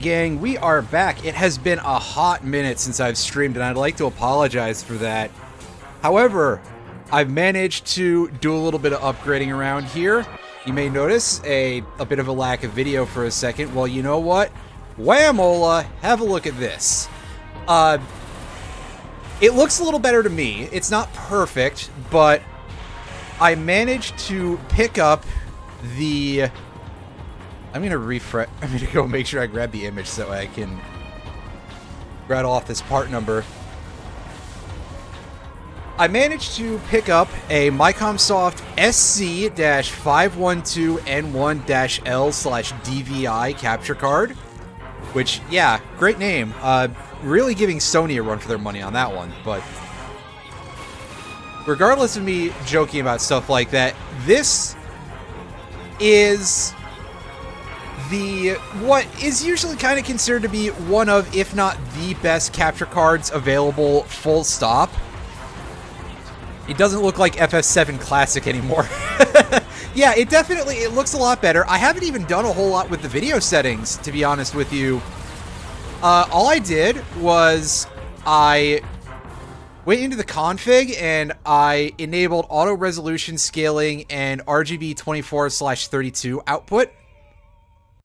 Gang, we are back. It has been a hot minute since I've streamed, and I'd like to apologize for that. However, I've managed to do a little bit of upgrading around here. You may notice a bit of a lack of video for a second. Well, you know what? Whamola, have a look at this. It looks a little better to me. It's not perfect, but I managed to pick up the... I'm gonna go make sure I grab the image so I can rattle off this part number. I managed to pick up a Micomsoft SC-512N1-L/DVI capture card, which, yeah, great name. Really giving Sony a run for their money on that one, but regardless of me joking about stuff like that, this is what is usually kind of considered to be one of, if not the best capture cards available, full stop. It doesn't look like FF7 Classic anymore. Yeah, it looks a lot better. I haven't even done a whole lot with the video settings, to be honest with you. All I did was I went into the config and I enabled auto resolution scaling and RGB 24/32 output.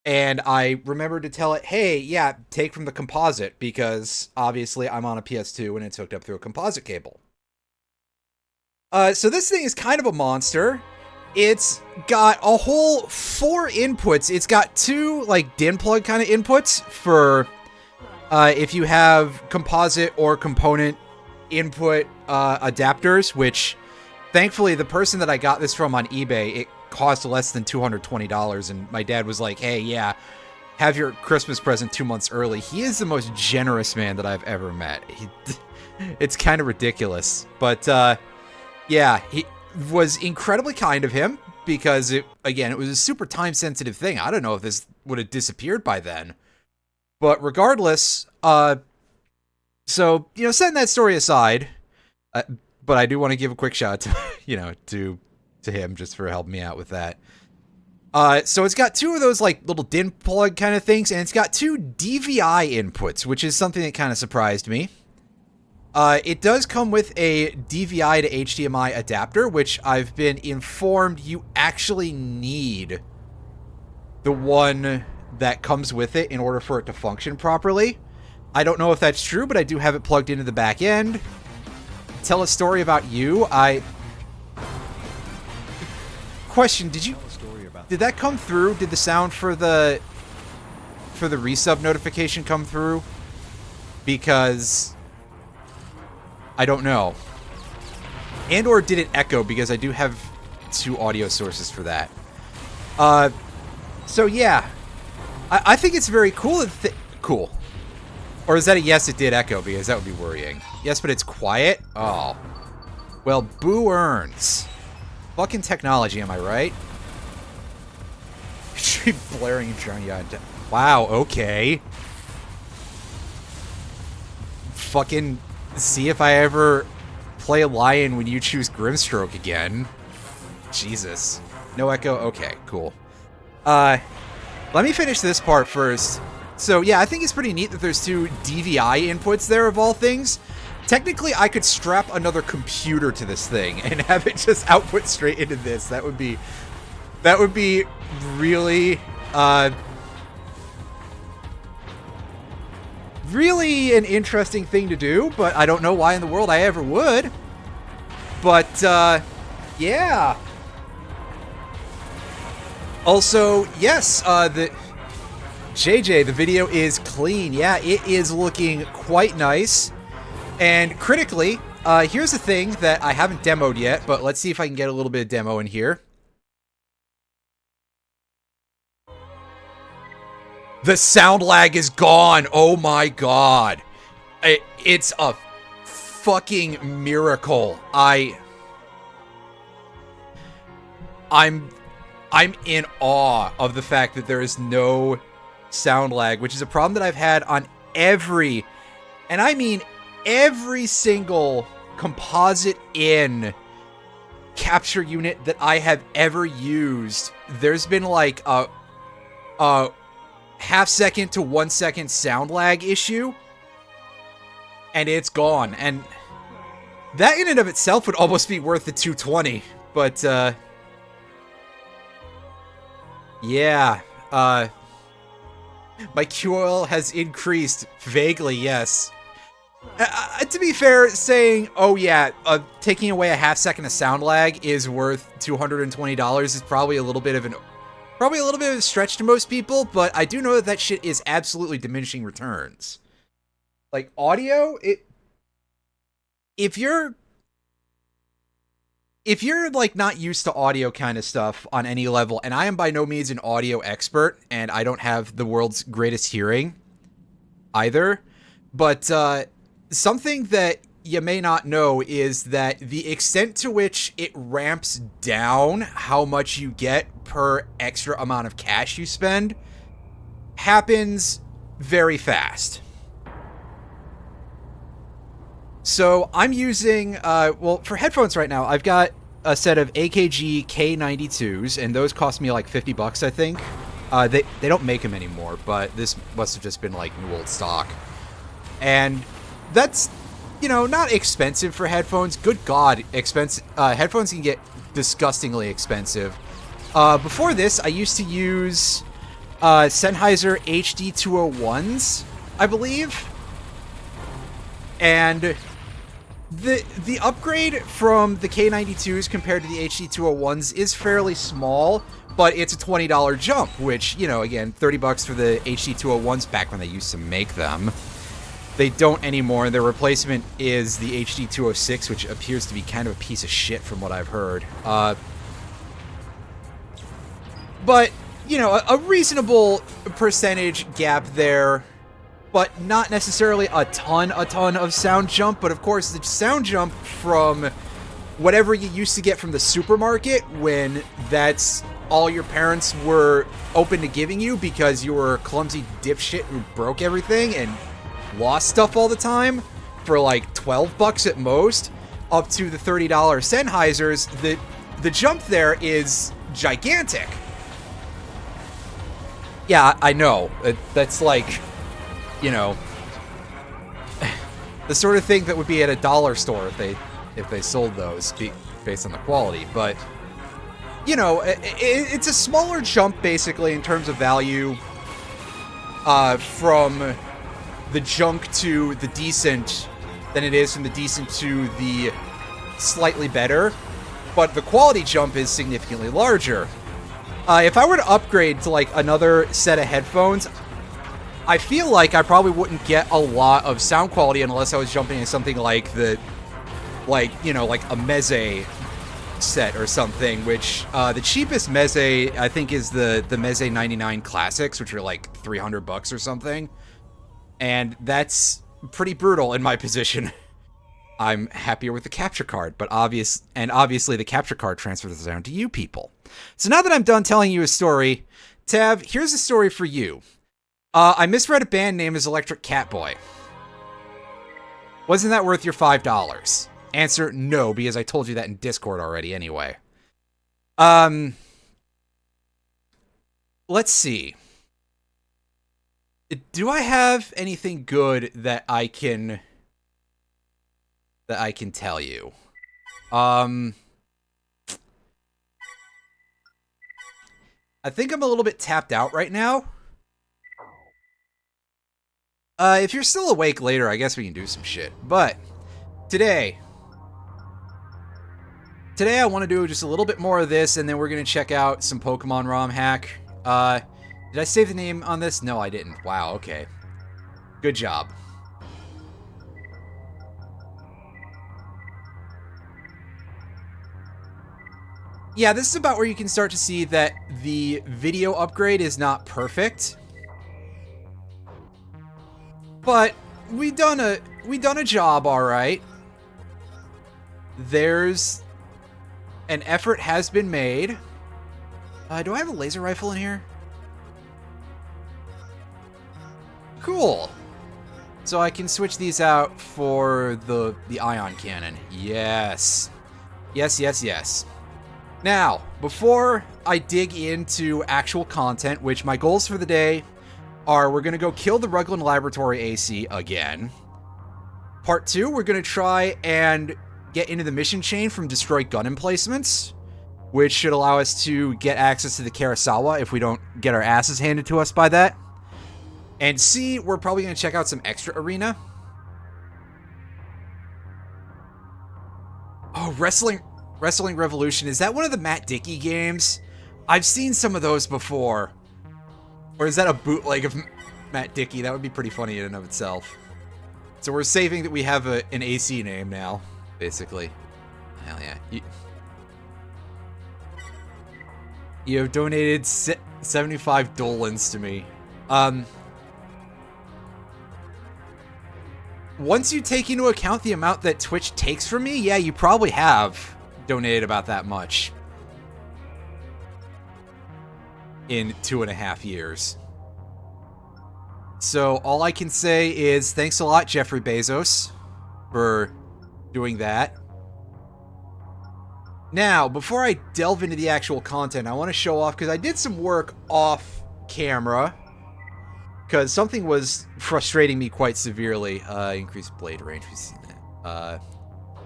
And I remembered to tell it, hey, yeah, take from the composite, because obviously I'm on a PS2 and it's hooked up through a composite cable. So this thing is kind of a monster. It's got a whole 4 inputs. It's got 2, like, DIN plug kind of inputs for if you have composite or component input adapters, which, thankfully, the person that I got this from on eBay, it cost less than $220, and my dad was like, hey, yeah, have your Christmas present 2 months early. He is the most generous man that I've ever met. It's kind of ridiculous, but yeah, he was incredibly kind of him, because it was a super time-sensitive thing. I don't know if this would have disappeared by then, but regardless, so, setting that story aside, but I do want to give a quick shout out to him just for helping me out with that. So it's got 2 of those like little DIN plug kind of things, and it's got 2 DVI inputs, which is something that kind of surprised me. It does come with a DVI to HDMI adapter, which I've been informed you actually need the one that comes with it in order for it to function properly. I don't know if that's true, but I do have it plugged into the back end. Tell a story about you. Question, did that come through? Did the sound for the resub notification come through? Because I don't know. And or did it echo? Because I do have 2 audio sources for that. So yeah, I think it's very cool. Cool. Or is that a yes, it did echo? Because that would be worrying. Yes, but it's quiet? Oh. Well, boo earns. Fucking technology, am I right? She blaring Johnny on. Wow, okay. Fucking see if I ever play a lion when you choose Grimstroke again. Jesus. No echo? Okay, cool. Let me finish this part first. So, yeah, I think it's pretty neat that there's 2 DVI inputs there, of all things. Technically, I could strap another computer to this thing and have it just output straight into this. That would be really, really an interesting thing to do, but I don't know why in the world I ever would. But, yeah. Also, yes, the video is clean. Yeah, it is looking quite nice. And critically, here's the thing that I haven't demoed yet, but let's see if I can get a little bit of demo in here. The sound lag is gone. Oh my god. It's a fucking miracle. I'm in awe of the fact that there is no sound lag, which is a problem that I've had on every single composite in capture unit that I have ever used. There's been like a half-second to 1-second sound lag issue, and it's gone. And that in and of itself would almost be worth the $220, but, yeah, my QoL has increased. Vaguely, yes. To be fair, saying, oh yeah, taking away a half-second of sound lag is worth $220 is probably a little bit of a stretch to most people, but I do know that that shit is absolutely diminishing returns. Like, audio, if you're like not used to audio kind of stuff on any level, and I am by no means an audio expert, and I don't have the world's greatest hearing either, but something that you may not know is that the extent to which it ramps down how much you get per extra amount of cash you spend happens very fast. So I'm using, well, for headphones right now, I've got a set of AKG K92s, and those cost me like $50, I think. They don't make them anymore, but this must have just been like new old stock. And that's, you know, not expensive for headphones. Good God, headphones can get disgustingly expensive. Before this, I used to use Sennheiser HD201s, I believe. And the upgrade from the K92s compared to the HD201s is fairly small, but it's a $20 jump, which, you know, again, $30 for the HD201s back when they used to make them. They don't anymore. Their replacement is the HD206, which appears to be kind of a piece of shit from what I've heard. But, you know, a reasonable percentage gap there, but not necessarily a ton of sound jump. But of course, the sound jump from whatever you used to get from the supermarket when that's all your parents were open to giving you because you were a clumsy dipshit who broke everything and lost stuff all the time for like $12 at most, up to the $30 Sennheisers, the jump there is gigantic. Yeah, I know. That's like, you know, the sort of thing that would be at a dollar store if they sold those based on the quality. But, you know, it's a smaller jump basically in terms of value from the junk to the decent than it is from the decent to the slightly better, but the quality jump is significantly larger. If I were to upgrade to like another set of headphones, I feel like I probably wouldn't get a lot of sound quality unless I was jumping in something like like a Meze set or something, which the cheapest Meze I think is the Meze 99 Classics, which are like $300 or something. And that's pretty brutal in my position. I'm happier with the capture card, but obviously the capture card transfers down to you people. So now that I'm done telling you a story, Tav, here's a story for you. I misread a band name as Electric Catboy. Wasn't that worth your $5? Answer, no, because I told you that in Discord already anyway. Let's see. Do I have anything good that I can tell you? I think I'm a little bit tapped out right now. If you're still awake later, I guess we can do some shit. But today I want to do just a little bit more of this, and then we're going to check out some Pokemon ROM hack. Did I save the name on this? No, I didn't. Wow, okay. Good job. Yeah, this is about where you can start to see that the video upgrade is not perfect. But we done a job, all right. There's an effort has been made. Do I have a laser rifle in here? Cool. So I can switch these out for the ion cannon. Yes. Yes, yes, yes. Now, before I dig into actual content, which my goals for the day are we're going to go kill the Rugland Laboratory AC again. Part 2, we're going to try and get into the mission chain from destroy gun emplacements, which should allow us to get access to the Karasawa if we don't get our asses handed to us by that. And C, we're probably going to check out some extra arena. Oh, Wrestling Revolution. Is that one of the Matt Dickey games? I've seen some of those before. Or is that a bootleg of Matt Dickey? That would be pretty funny in and of itself. So we're saving that we have an AC name now, basically. Hell yeah. You have donated 75 dolans to me. Once you take into account the amount that Twitch takes from me, yeah, you probably have donated about that much in 2.5 years. So all I can say is thanks a lot, Jeffrey Bezos, for doing that. Now, before I delve into the actual content, I want to show off, because I did some work off camera, because something was frustrating me quite severely. Increased blade range, we've seen that.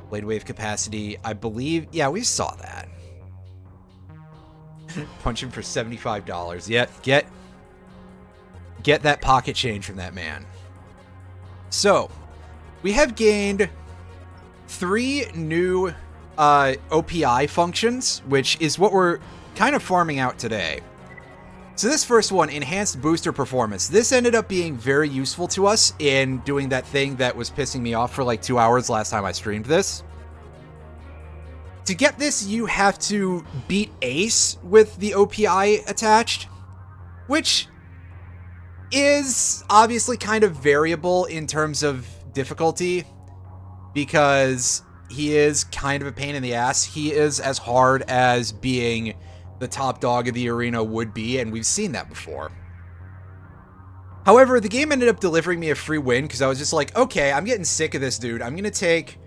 Blade wave capacity, I believe, yeah, we saw that. Punch him for $75. Yep, get that pocket change from that man. So, we have gained 3 new OPI functions, which is what we're kind of farming out today. So this first one, Enhanced Booster Performance. This ended up being very useful to us in doing that thing that was pissing me off for like 2 hours last time I streamed this. To get this, you have to beat Ace with the OPI attached, which is obviously kind of variable in terms of difficulty, because he is kind of a pain in the ass. He is as hard as being the top dog of the arena would be, and we've seen that before. However, the game ended up delivering me a free win, because I was just like, okay, I'm getting sick of this dude. I'm going to take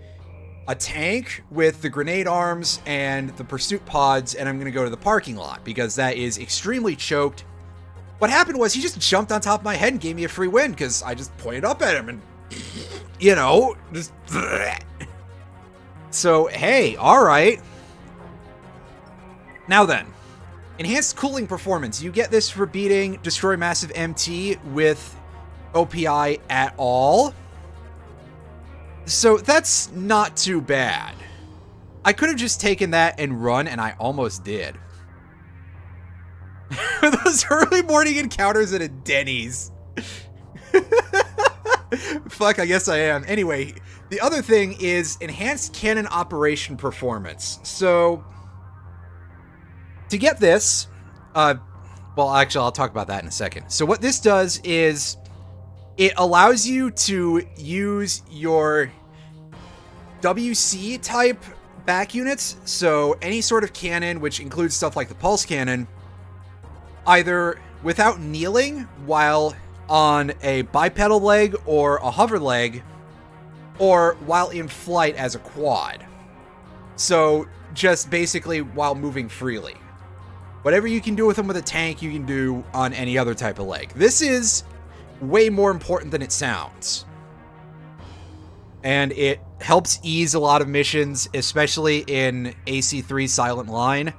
a tank with the grenade arms and the pursuit pods, and I'm going to go to the parking lot, because that is extremely choked. What happened was he just jumped on top of my head and gave me a free win, because I just pointed up at him and, you know, just... So, hey, alright. Now then, Enhanced Cooling Performance. You get this for beating Destroy Massive MT with OPI at all. So that's not too bad. I could have just taken that and run, and I almost did. Those early morning encounters at a Denny's. Fuck, I guess I am. Anyway, the other thing is Enhanced Cannon Operation Performance. So, to get this, well, actually, I'll talk about that in a second. So what this does is it allows you to use your WC type back units. So any sort of cannon, which includes stuff like the pulse cannon, either without kneeling while on a bipedal leg or a hover leg, or while in flight as a quad. So just basically while moving freely. Whatever you can do with them with a tank, you can do on any other type of leg. This is way more important than it sounds. And it helps ease a lot of missions, especially in AC3 Silent Line.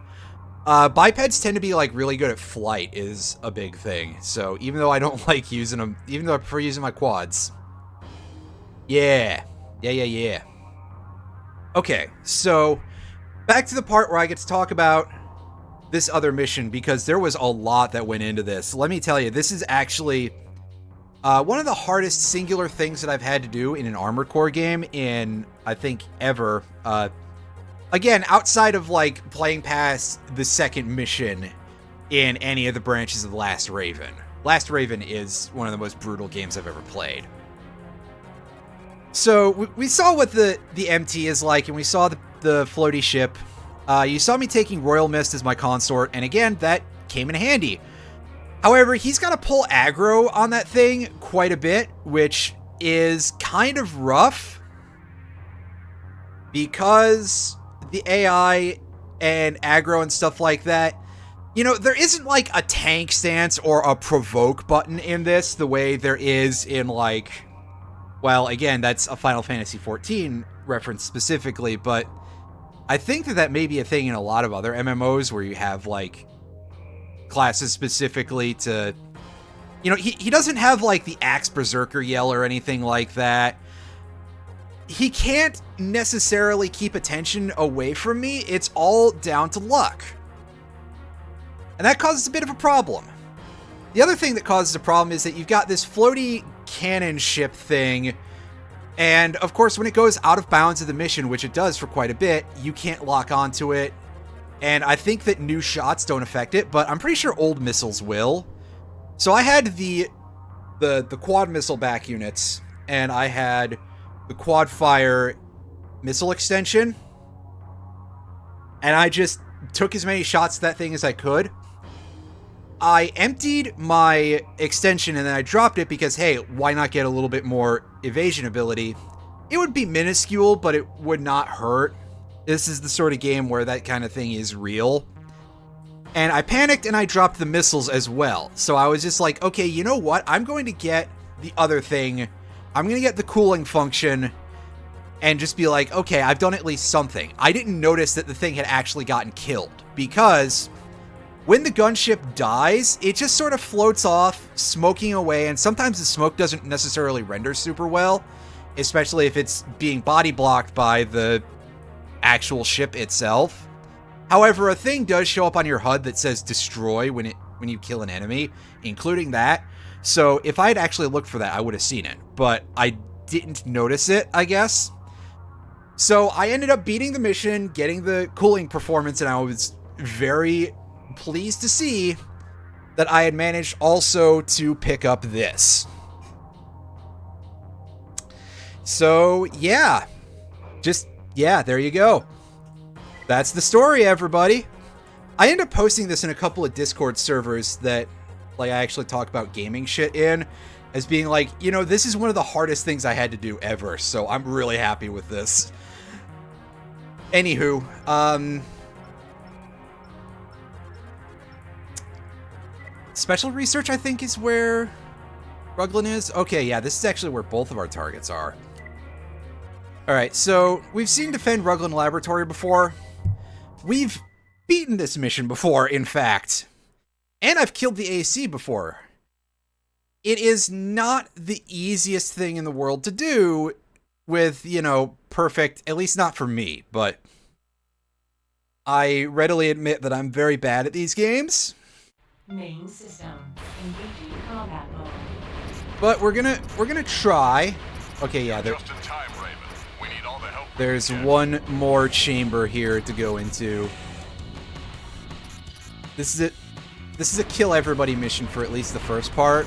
Bipeds tend to be like really good at flight is a big thing. So even though I don't like using them, even though I prefer using my quads. Yeah. Okay, so back to the part where I get to talk about this other mission, because there was a lot that went into this. Let me tell you, this is actually one of the hardest singular things that I've had to do in an Armored Core game in, I think, ever. Again, outside of, like, playing past the second mission in any of the branches of Last Raven. Last Raven is one of the most brutal games I've ever played. So, we saw what the MT is like, and we saw the floaty ship. You saw me taking Royal Mist as my consort, and again, that came in handy. However, he's got to pull aggro on that thing quite a bit, which is kind of rough, because the AI and aggro and stuff like that You know, there isn't like a tank stance or a provoke button in this the way there is in like, well, again, that's a Final Fantasy XIV reference specifically, but I think that may be a thing in a lot of other MMOs where you have like classes specifically to, you know, he doesn't have like the Axe Berserker yell or anything like that. He can't necessarily keep attention away from me. It's all down to luck. And that causes a bit of a problem. The other thing that causes a problem is that you've got this floaty cannon ship thing, and of course when it goes out of bounds of the mission, which it does for quite a bit, you can't lock onto it. And I think that new shots don't affect it, but I'm pretty sure old missiles will. So I had the quad missile back units, and I had the quad fire missile extension, and I just took as many shots at that thing as I could. I emptied my extension and then I dropped it because, hey, why not get a little bit more evasion ability? It would be minuscule, but it would not hurt. This is the sort of game where that kind of thing is real. And I panicked and I dropped the missiles as well. So I was just like, okay, you know what? I'm going to get the other thing. I'm going to get the cooling function and just be like, okay, I've done at least something. I didn't notice that the thing had actually gotten killed because when the gunship dies, it just sort of floats off, smoking away, and sometimes the smoke doesn't necessarily render super well, especially if it's being body blocked by the actual ship itself. However, a thing does show up on your HUD that says destroy when you kill an enemy, including that. So if I had actually looked for that, I would have seen it, but I didn't notice it, I guess. So I ended up beating the mission, getting the cooling performance, and I was very pleased to see that I had managed also to pick up this. So, yeah. There you go. That's the story, everybody. I end up posting this in a couple of Discord servers that, like, I actually talk about gaming shit in, as being like, you know, this is one of the hardest things I had to do ever, so I'm really happy with this. Anywho, special research, I think, is where Ruglin is. Okay, yeah, this is actually where both of our targets are. Alright, so we've seen Defend Ruglin Laboratory before. We've beaten this mission before, in fact. And I've killed the AC before. It is not the easiest thing in the world to do with, you know, perfect, at least not for me, but I readily admit that I'm very bad at these games. Main system engaging combat mode. But we're gonna try. Okay, yeah, Just in time, Raven. We need all the help we there's can get. one more chamber here to go into. This is a kill everybody mission for at least the first part.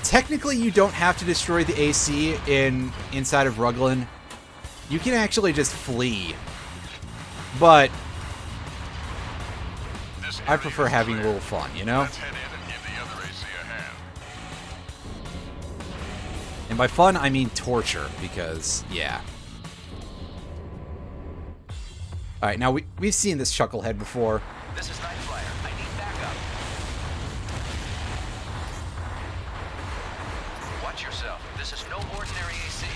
Technically, you don't have to destroy the AC inside of Ruglin. You can actually just flee. But This I area prefer is having a clear. little fun, you know? Let's head in and give the other AC a hand. And by fun, I mean torture, because, yeah. Alright, now we've seen this chucklehead before. This is Night Flyer. I need backup. Watch yourself. This is no ordinary AC.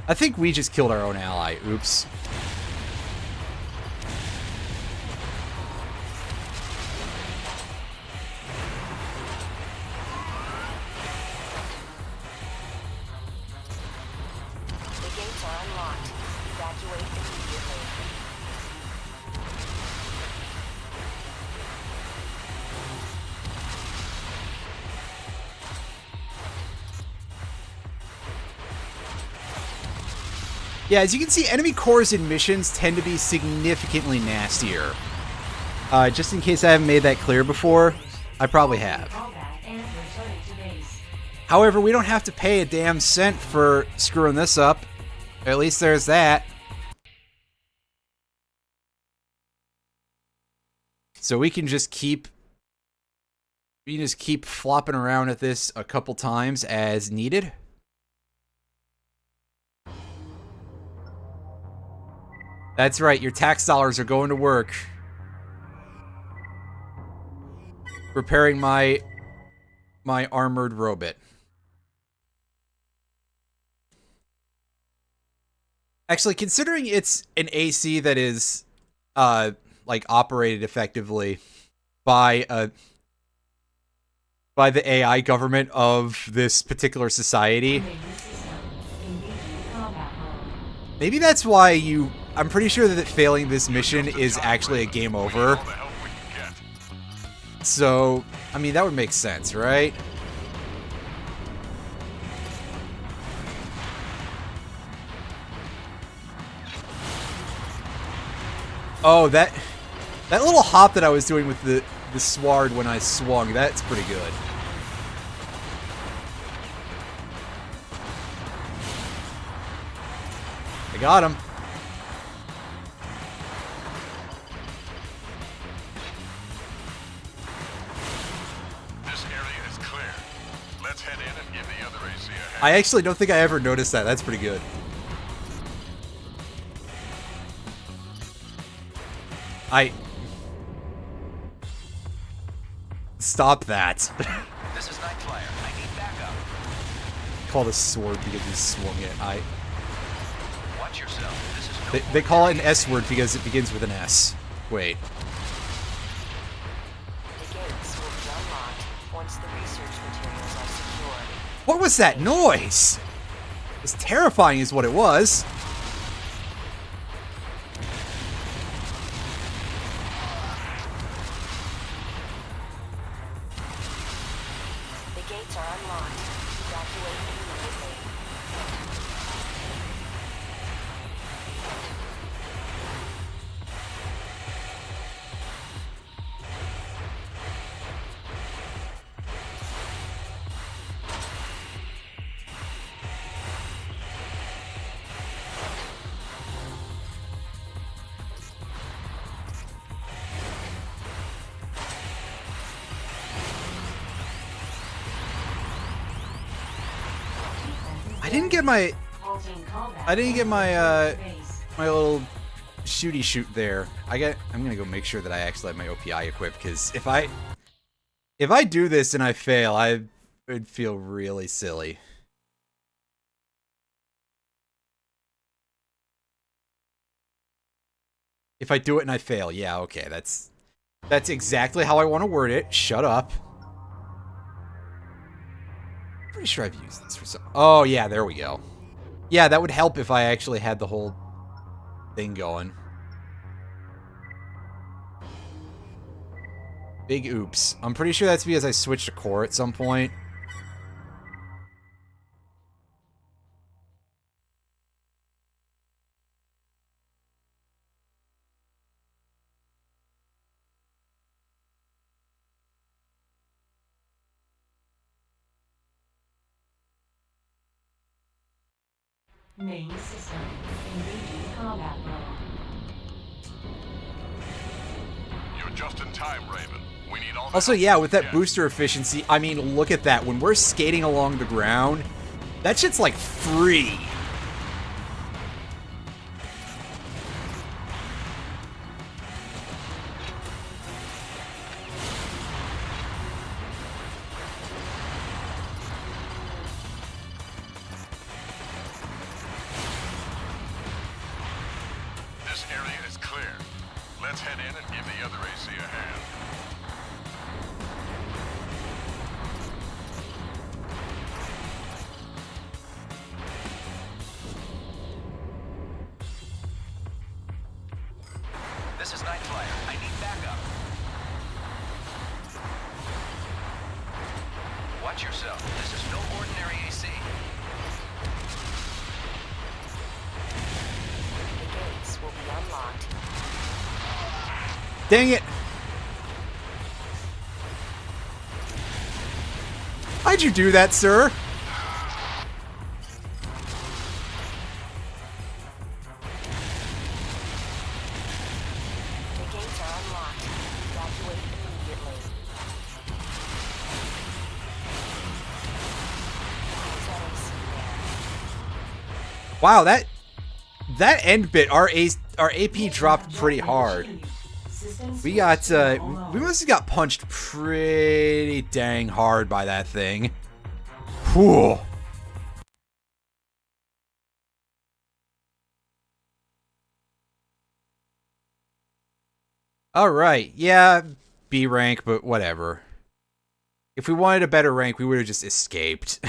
I think we just killed our own ally. Oops. The gates are unlocked. Evacuate immediately. Yeah, as you can see, enemy cores in missions tend to be significantly nastier. Just in case I haven't made that clear before, I probably have. Combat and returning to base. However, we don't have to pay a damn cent for screwing this up. At least there's that. So we can just keep flopping around at this a couple times as needed. That's right, your tax dollars are going to work. Repairing my armored robot. Actually, considering it's an AC that is like operated effectively by the AI government of this particular society. Main system engaging combat mode. Maybe that's why I'm pretty sure that failing this mission is actually a game over. All the help we can get. So, I mean, that would make sense, right? Oh, that little hop that I was doing with the sword when I swung, that's pretty good. I got him. This area is clear. Let's head in and give the other AC a hand. I actually don't think I ever noticed that. That's pretty good. Stop that. This is Night Flyer. I need backup. Call the sword because you swung it. Watch yourself. This is no They call it an S word because it begins with an S. Wait. The gates will be unlocked once the research materials are secured. What was that noise? It was terrifying is what it was. The gates are unlocked. Evacuate immediately. I didn't get my Halting combat. I didn't get my Base. my little shooty shoot there. I'm gonna go make sure that I actually have my OPI equipped, because if I do this and I fail, I would feel really silly. If I do it and I fail, yeah, okay, that's exactly how I want to word it. Shut up. Pretty sure I've used this for some. Oh yeah, there we go. Yeah, that would help if I actually had the whole thing going. Big oops. I'm pretty sure that's because I switched to core at some point. Main system engaging combat mode. You're just in time, Raven. We need all the Also, help yeah, we with can that get. booster efficiency, I mean, look at that. When we're skating along the ground, that shit's like free. This area is clear. Let's head in and give the other AC a hand. This is Night Flyer. I need backup. Watch yourself. This is no ordinary AC. The gates will be unlocked. Dang it. Why'd you do that, sir? The gates are unlocked. Evacuate Wow, that end bit, our AP dropped pretty hard. We got we must have got punched pretty dang hard by that thing. Whew. All right, yeah, B rank, but whatever. If we wanted a better rank, we would have just escaped.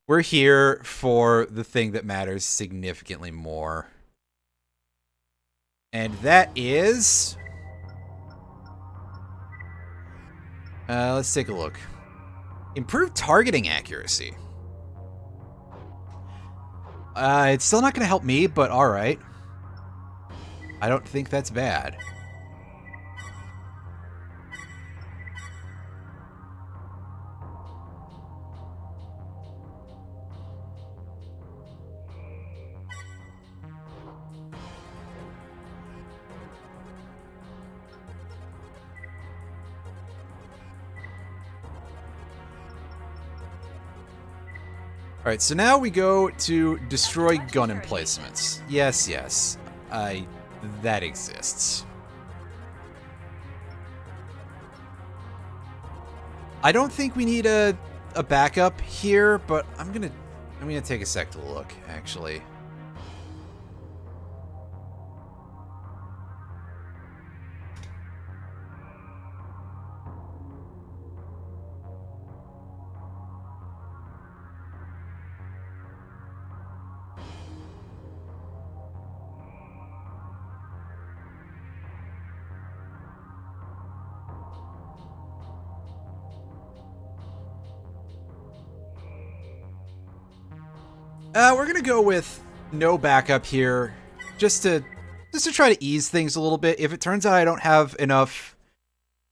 We're here for the thing that matters significantly more. And that is... let's take a look. Improved targeting accuracy. It's still not going to help me, but alright. I don't think that's bad. Alright, so now we go to destroy gun emplacements. Yes, yes. That exists. I don't think we need a backup here, but I'm gonna take a sec to look, actually. We're gonna go with no backup here, just to try to ease things a little bit. If it turns out I don't have enough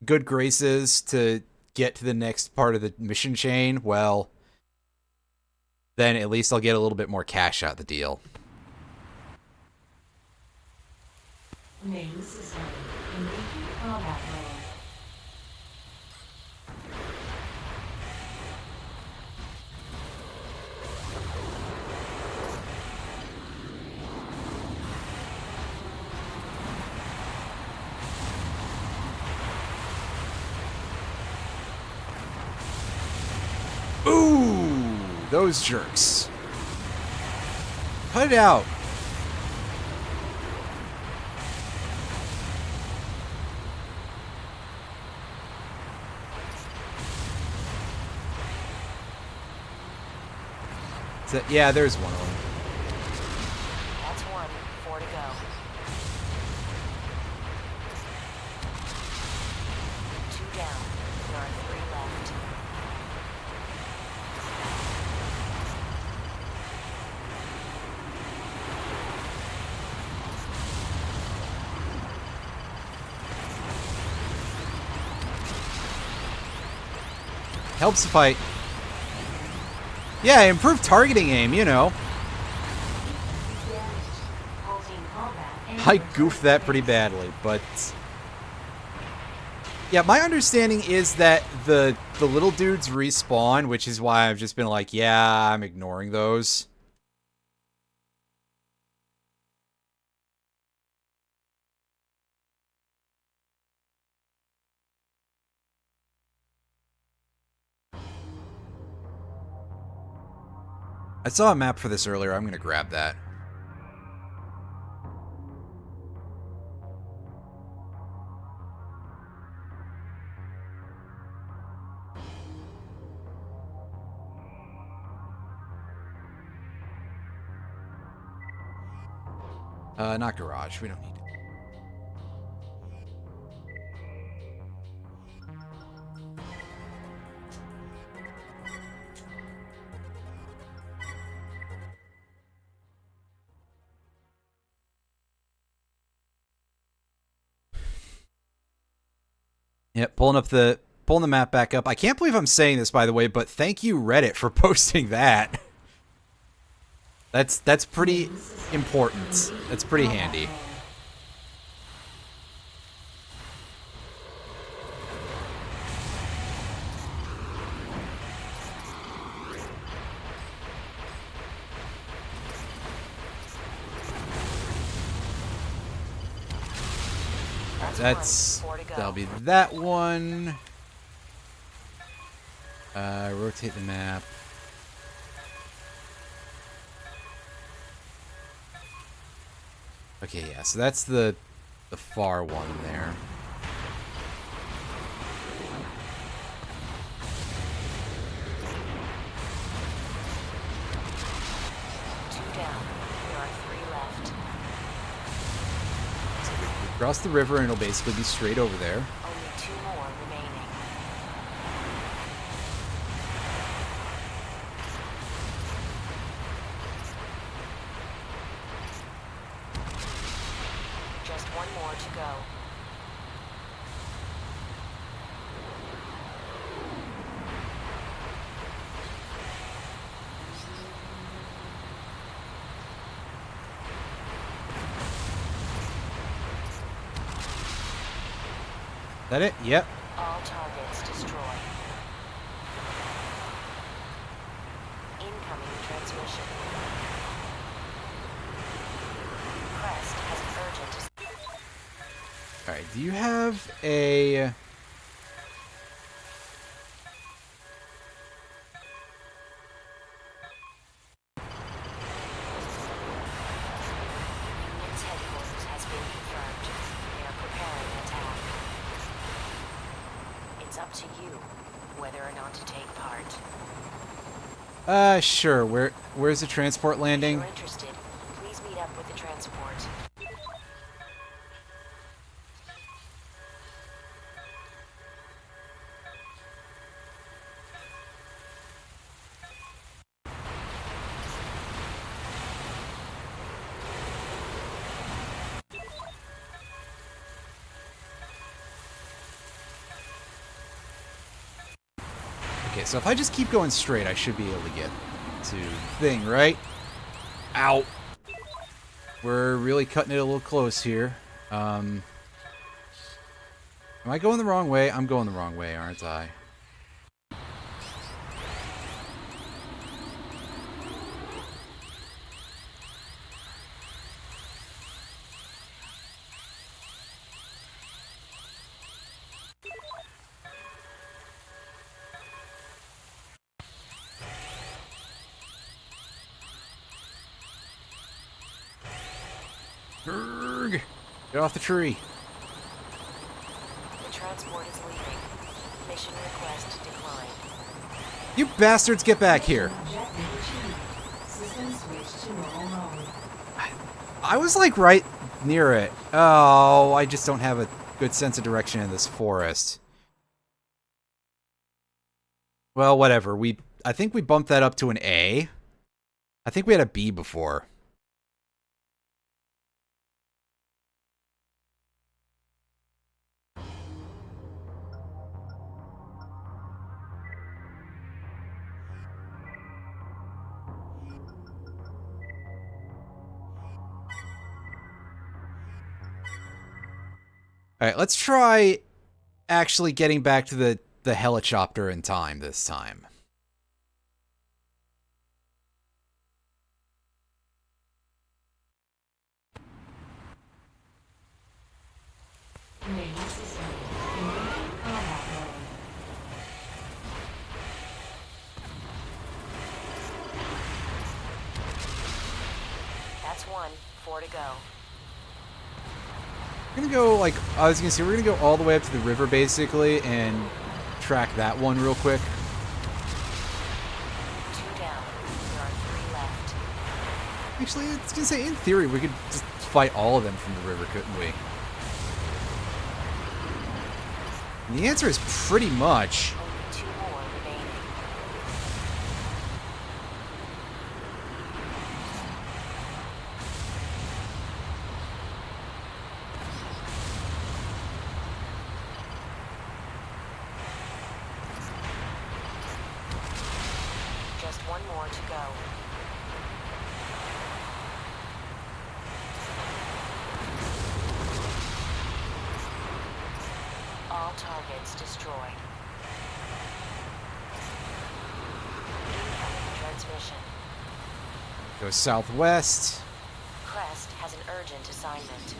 good graces to get to the next part of the mission chain, well, then at least I'll get a little bit more cash out of the deal. Main system. Engaging combat mode. Ooh, those jerks. Cut it out. Yeah, there's one of them. That's one. 4 to go. 2 down. There are 3 left. Helps the fight. Yeah, improved targeting aim, you know. I goofed that pretty badly, but... Yeah, my understanding is that the little dudes respawn, which is why I've just been like, yeah, I'm ignoring those. I saw a map for this earlier. I'm going to grab that. Not garage. We don't need it. Yep, pulling the map back up. I can't believe I'm saying this, by the way, but thank you, Reddit, for posting that. That's pretty important. That's pretty handy. That'll be that one. Rotate the map. Okay, yeah, so that's the far one there. Cross the river and it'll basically be straight over there. Only 2 more remaining. Just 1 more to go. That it? Yep. All targets destroyed. Incoming transmission. Crest has an urgent. Alright, do you have a... Union's headquarters has been confirmed. They are preparing an attack. It's up to you whether or not to take part. Sure. Where's the transport If landing? you're interested, please meet up with the transport. Okay, so if I just keep going straight, I should be able to get to the thing, right? Ow. We're really cutting it a little close here. Am I going the wrong way? I'm going the wrong way, aren't I? Grrg. Get off the tree. The transport is leaving. Mission request declined. You bastards, get back here. Objective achieved. System switched to normal mode. I was like right near it. Oh, I just don't have a good sense of direction in this forest. Well, whatever. I think we bumped that up to an A. I think we had a B before. Alright, let's try actually getting back to the helicopter in time this time. Main system in combat mode. That's 1. 4 to go. We're gonna go, like, I was gonna say, we're gonna go all the way up to the river, basically, and track that one real quick. 2 down. There are 3 left. Actually, I was gonna say, in theory, we could just fight all of them from the river, couldn't we? And the answer is pretty much. Only 2 more remaining. Just 1 more to go. All targets destroyed. Incoming transmission. Go southwest. Crest has an urgent assignment.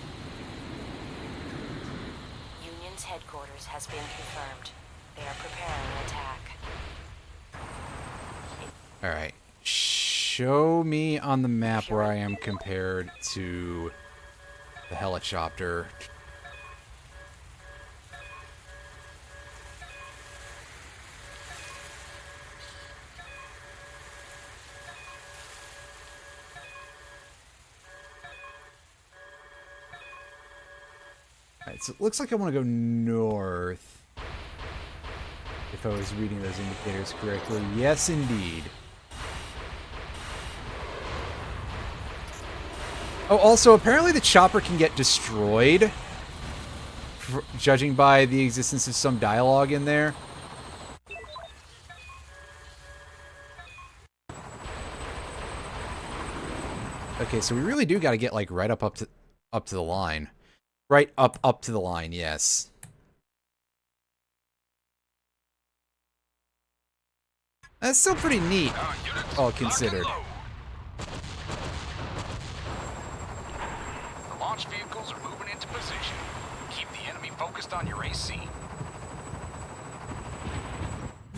Base headquarters has been confirmed. They are preparing an attack. Alright. Show me on the map where I am compared to the helicopter. Alright, so it looks like I want to go north. If I was reading those indicators correctly. Yes, indeed. Oh, also, apparently the chopper can get destroyed, judging by the existence of some dialogue in there. Okay, so we really do got to get like right up to the line. Right up to the line, yes. That's still pretty neat, all considered. The launch vehicles are moving into position. Keep the enemy focused on your AC.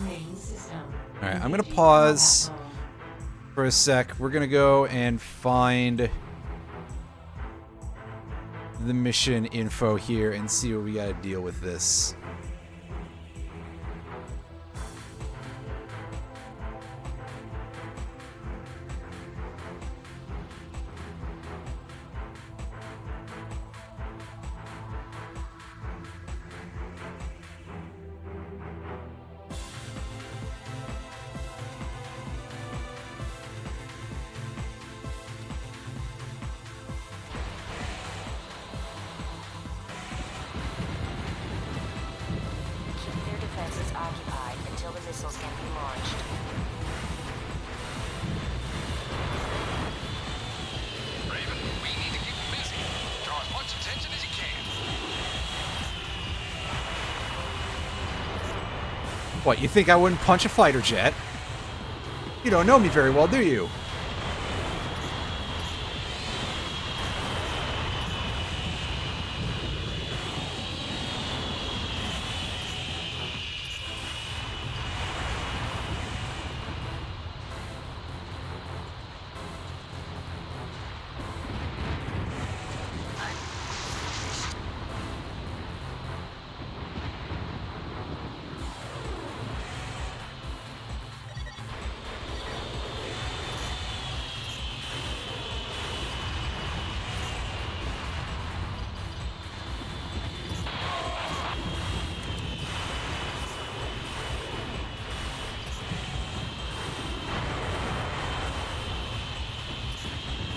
Main system. Alright, I'm gonna pause for a sec. We're gonna go and find the mission info here and see what we gotta deal with this. Keep their defenses occupied until the missiles can be launched. Raven, we need to keep them busy. Draw as much attention as you can. What, you think I wouldn't punch a fighter jet? You don't know me very well, do you?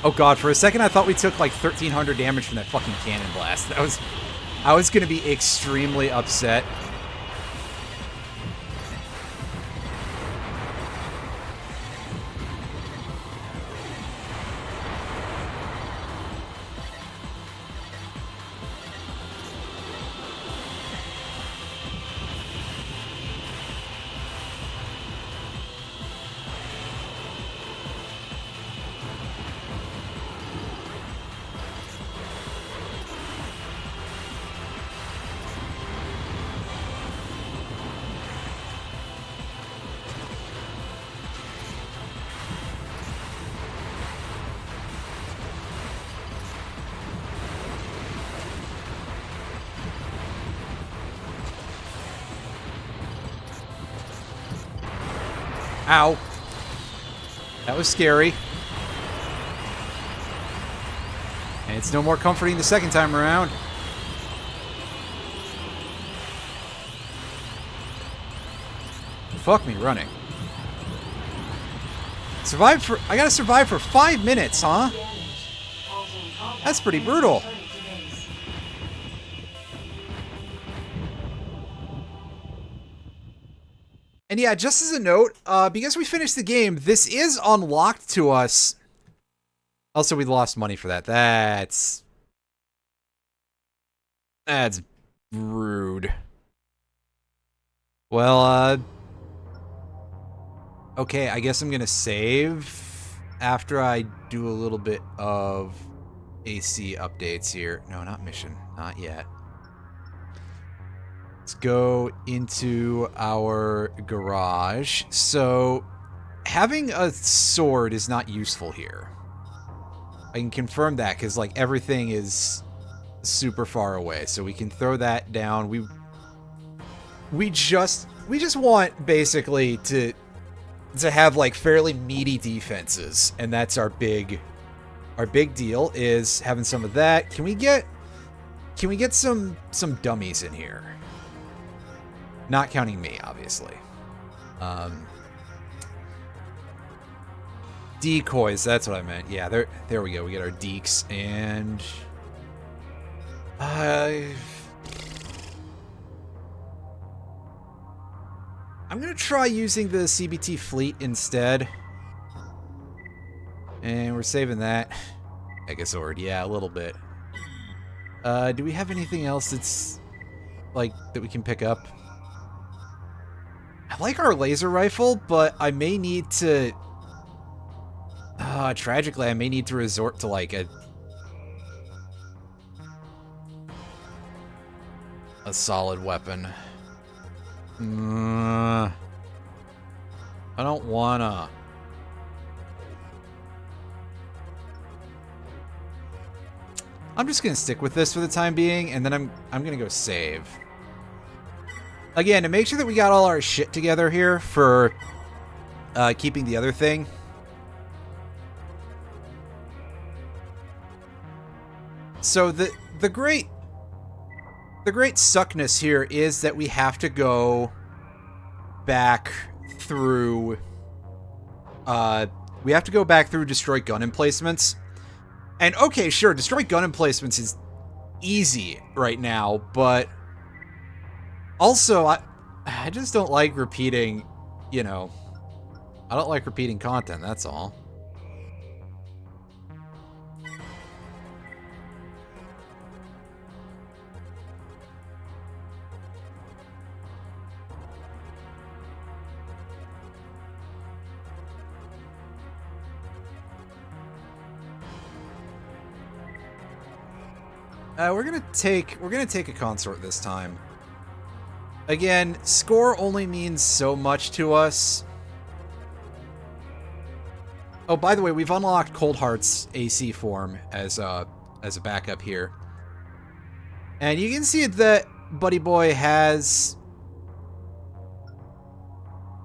Oh god, for a second I thought we took like 1,300 damage from that fucking cannon blast. I was gonna be extremely upset. Ow. That was scary. And it's no more comforting the second time around. Fuck me running. I gotta survive for 5 minutes, huh? That's pretty brutal. And yeah, just as a note, because we finished the game, this is unlocked to us. Also, we lost money for that. That's rude. Well, okay, I guess I'm gonna save after I do a little bit of AC updates here. No, not mission. Not yet. go into our garage. So, having a sword is not useful here. I can confirm that because, like, everything is super far away. So we can throw that down. We just want basically to have like fairly meaty defenses, and that's our big deal is having some of that. Can we get some dummies in here? Not counting me, obviously. Decoys, that's what I meant. Yeah, there we go. We get our deeks, and I'm gonna try using the CBT fleet instead. And we're saving that. Megazord, yeah, a little bit. Do we have anything else that's like that we can pick up? I like our laser rifle, but I may need to tragically I may need to resort to like a solid weapon. I don't wanna. I'm just gonna stick with this for the time being, and then I'm gonna go save. Again, to make sure that we got all our shit together here for keeping the other thing. So the great suckness here is that we have to go back through destroy gun emplacements. And okay, sure, destroy gun emplacements is easy right now, but also I just don't like repeating, you know, I don't like repeating content, that's all. We're gonna take a consort this time. Again, score only means so much to us. Oh, by the way, we've unlocked Cold Heart's AC form as a backup here, and you can see that Buddy Boy has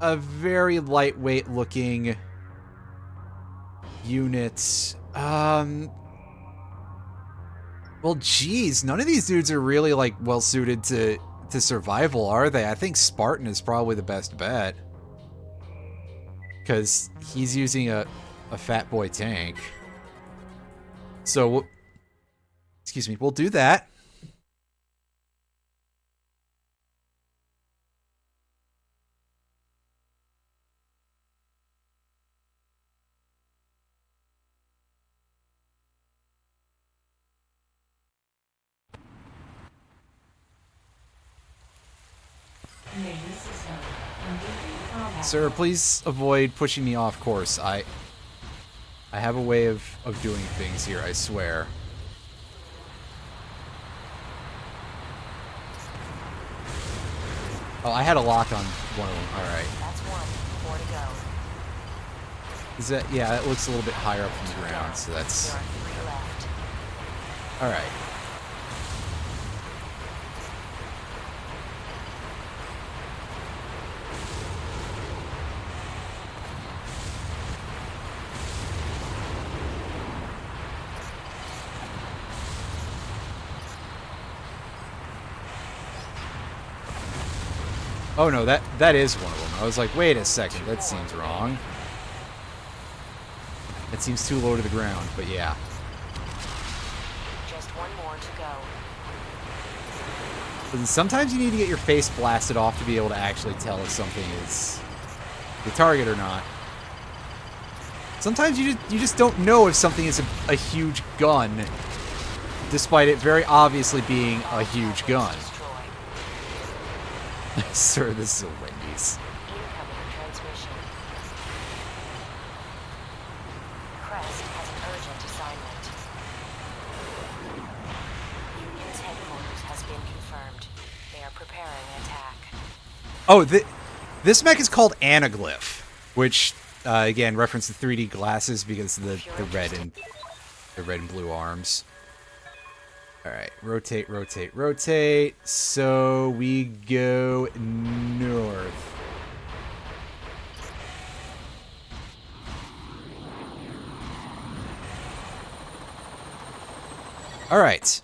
a very lightweight looking unit. Well, geez, none of these dudes are really, like, well-suited to survival, are they? I think Spartan is probably the best bet. Because he's using a fat boy tank. So, excuse me, we'll do that. Sir, please avoid pushing me off course. I have a way of doing things here, I swear. Oh, I had a lock on one of them. Alright. That's one. 4 to go. Is that, yeah, that looks a little bit higher up from the ground, so that's... There are 3 left. Alright. Oh no, that is one of them. I was like, wait a second, that seems wrong. That seems too low to the ground, but yeah. Just 1 more to go. Listen, sometimes you need to get your face blasted off to be able to actually tell if something is the target or not. Sometimes you just don't know if something is a huge gun, despite it very obviously being a huge gun. Sir, this is a Wendy's. Incoming transmission. Crest has an urgent assignment. Union's headquarters has been confirmed. They are preparing an attack. Oh, this mech is called Anaglyph, which again reference the 3D glasses because of the red and blue arms. All right, rotate, rotate, rotate. So we go north. All right.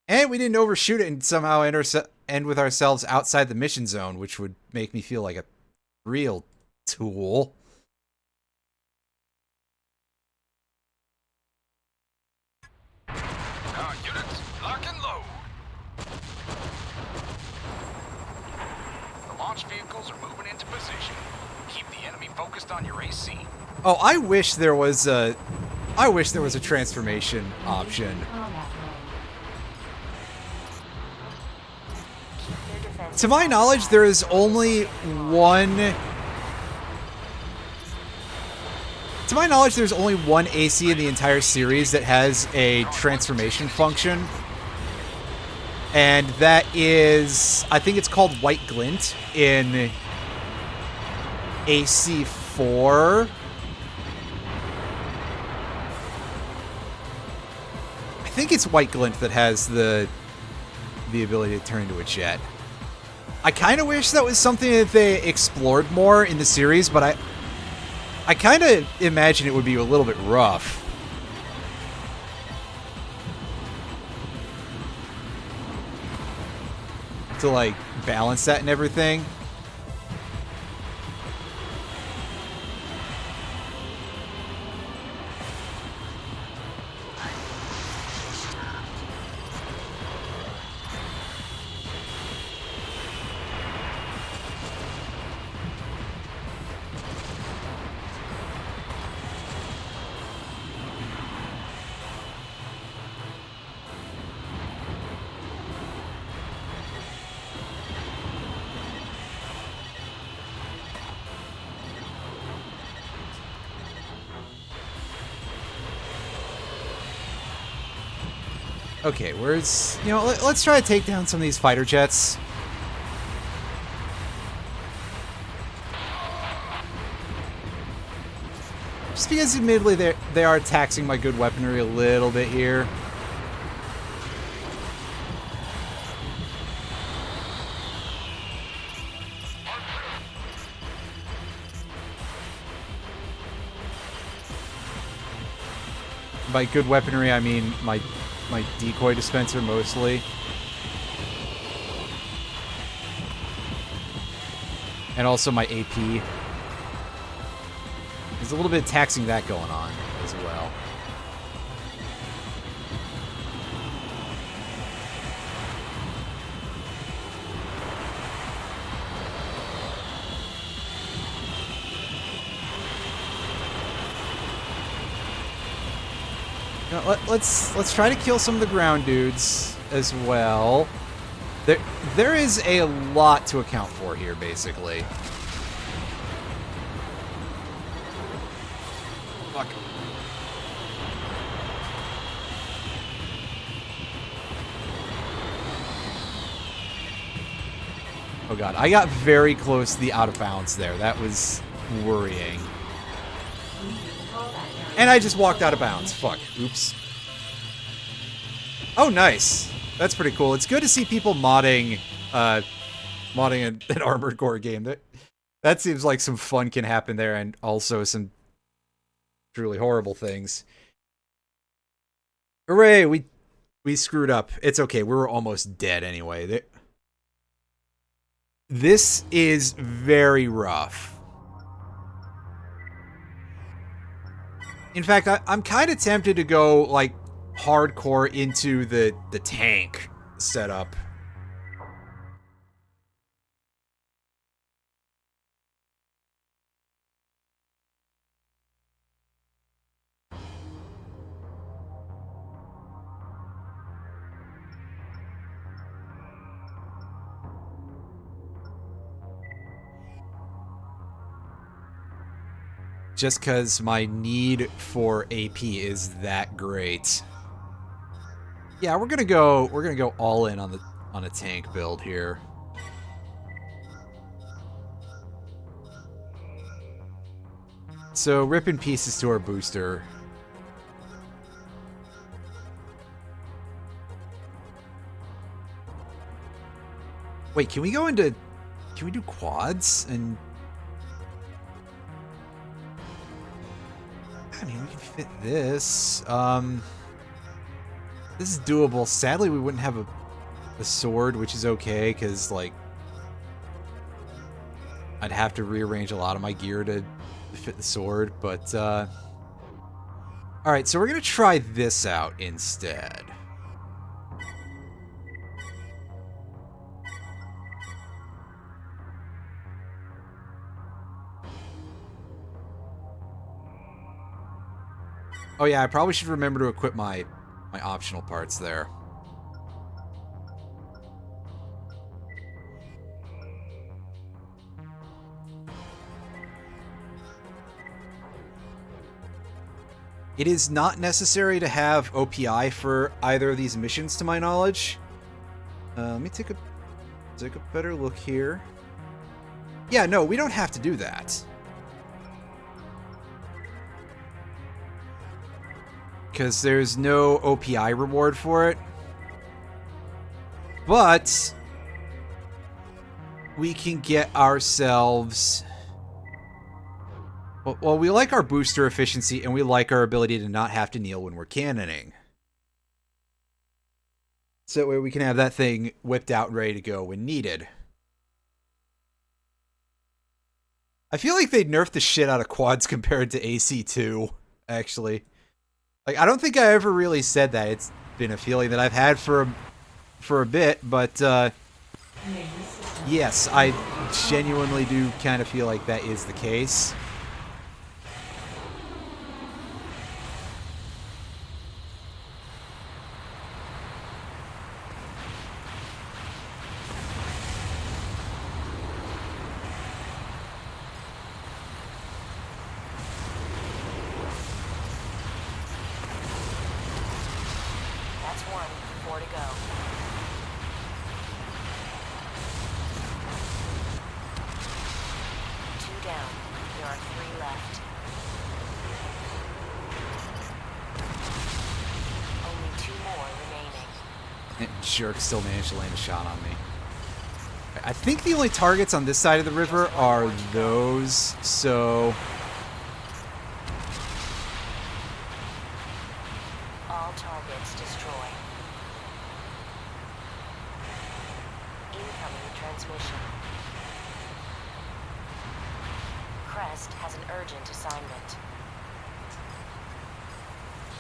And we didn't overshoot it and somehow end with ourselves outside the mission zone, which would make me feel like a real tool. Units, lock and load. The launch vehicles are moving into position. Keep the enemy focused on your AC. Oh, I wish there was a transformation option. Combat Their defense To my knowledge, there is only one. To my knowledge, there's only one AC in the entire series that has a transformation function. And that is, I think it's called White Glint in AC4. I think it's White Glint that has the ability to turn into a jet. I kind of wish that was something that they explored more in the series, but I kind of imagine it would be a little bit rough. To, like, balance that and everything. Okay, where's... You know, let's try to take down some of these fighter jets. Just because, admittedly, they are taxing my good weaponry a little bit here. By good weaponry, I mean my decoy dispenser mostly. And also my AP. There's a little bit of taxing that going on as well. Now, let's try to kill some of the ground dudes as well. There is a lot to account for here, basically. Fuck. Oh god, I got very close to the out of bounds there. That was worrying. And I just walked out of bounds. Fuck. Oops. Oh, nice. That's pretty cool. It's good to see people modding an Armored Core game. That seems like some fun can happen there, and also some truly horrible things. Hooray! We screwed up. It's okay. We were almost dead anyway. This is very rough. In fact, I'm kind of tempted to go, like, hardcore into the tank setup. Just because my need for AP is that great. Yeah, we're gonna go all in on a tank build here. So, rip in pieces to our booster. Wait, can we go into... Can we do quads? And... I mean, we can fit this. This is doable. Sadly, we wouldn't have a sword, which is okay, because, like... I'd have to rearrange a lot of my gear to fit the sword, but, Alright, so we're gonna try this out instead. Oh yeah, I probably should remember to equip my optional parts there. It is not necessary to have OPI for either of these missions, to my knowledge. Let me take a better look here. Yeah, no, we don't have to do that. Because there's no OPI reward for it. But we can get ourselves... Well, we like our booster efficiency, and we like our ability to not have to kneel when we're cannoning. So that way we can have that thing whipped out and ready to go when needed. I feel like they'd nerf the shit out of quads compared to AC2, actually. Like, I don't think I ever really said that. It's been a feeling that I've had for a bit, but, yes, I genuinely do kind of feel like that is the case. Jerk still managed to land a shot on me. I think the only targets on this side of the river are those, so... All targets destroyed. Incoming transmission. Crest has an urgent assignment.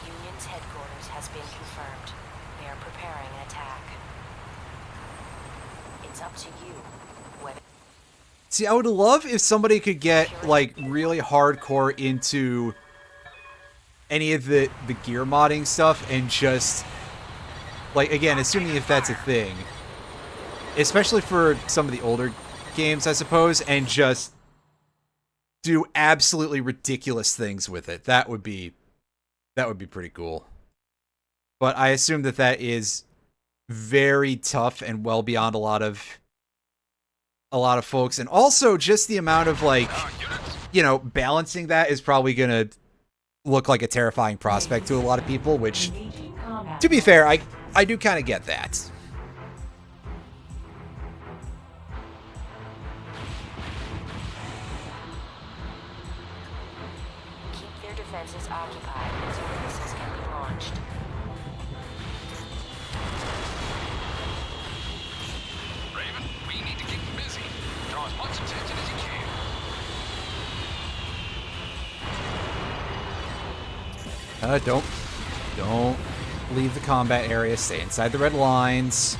Union's headquarters has been confirmed. They are preparing an attack. It's up to you whether... See, I would love if somebody could get, like, really hardcore into any of the gear modding stuff and just, like, again, assuming if that's a thing, especially for some of the older games, I suppose, and just do absolutely ridiculous things with it. That would be pretty cool. But I assume that that is very tough and well beyond a lot of folks. And also just the amount of, like, you know, balancing that is probably going to look like a terrifying prospect to a lot of people, which, to be fair, I do kind of get that. keep their defenses occupied until missiles can be launched. Raven, we need to keep them busy. Draw as much attention as you can. Don't leave the combat area. Stay inside the red lines.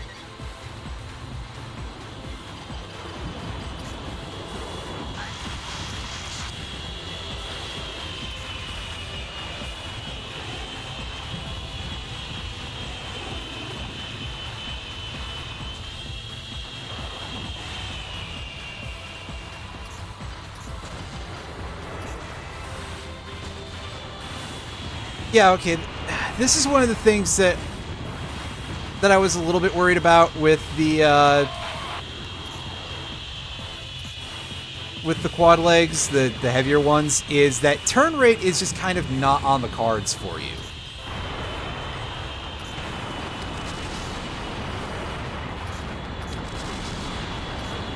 Yeah, okay. This is one of the things that I was a little bit worried about with the with the quad legs, the heavier ones, is that turn rate is just kind of not on the cards for you.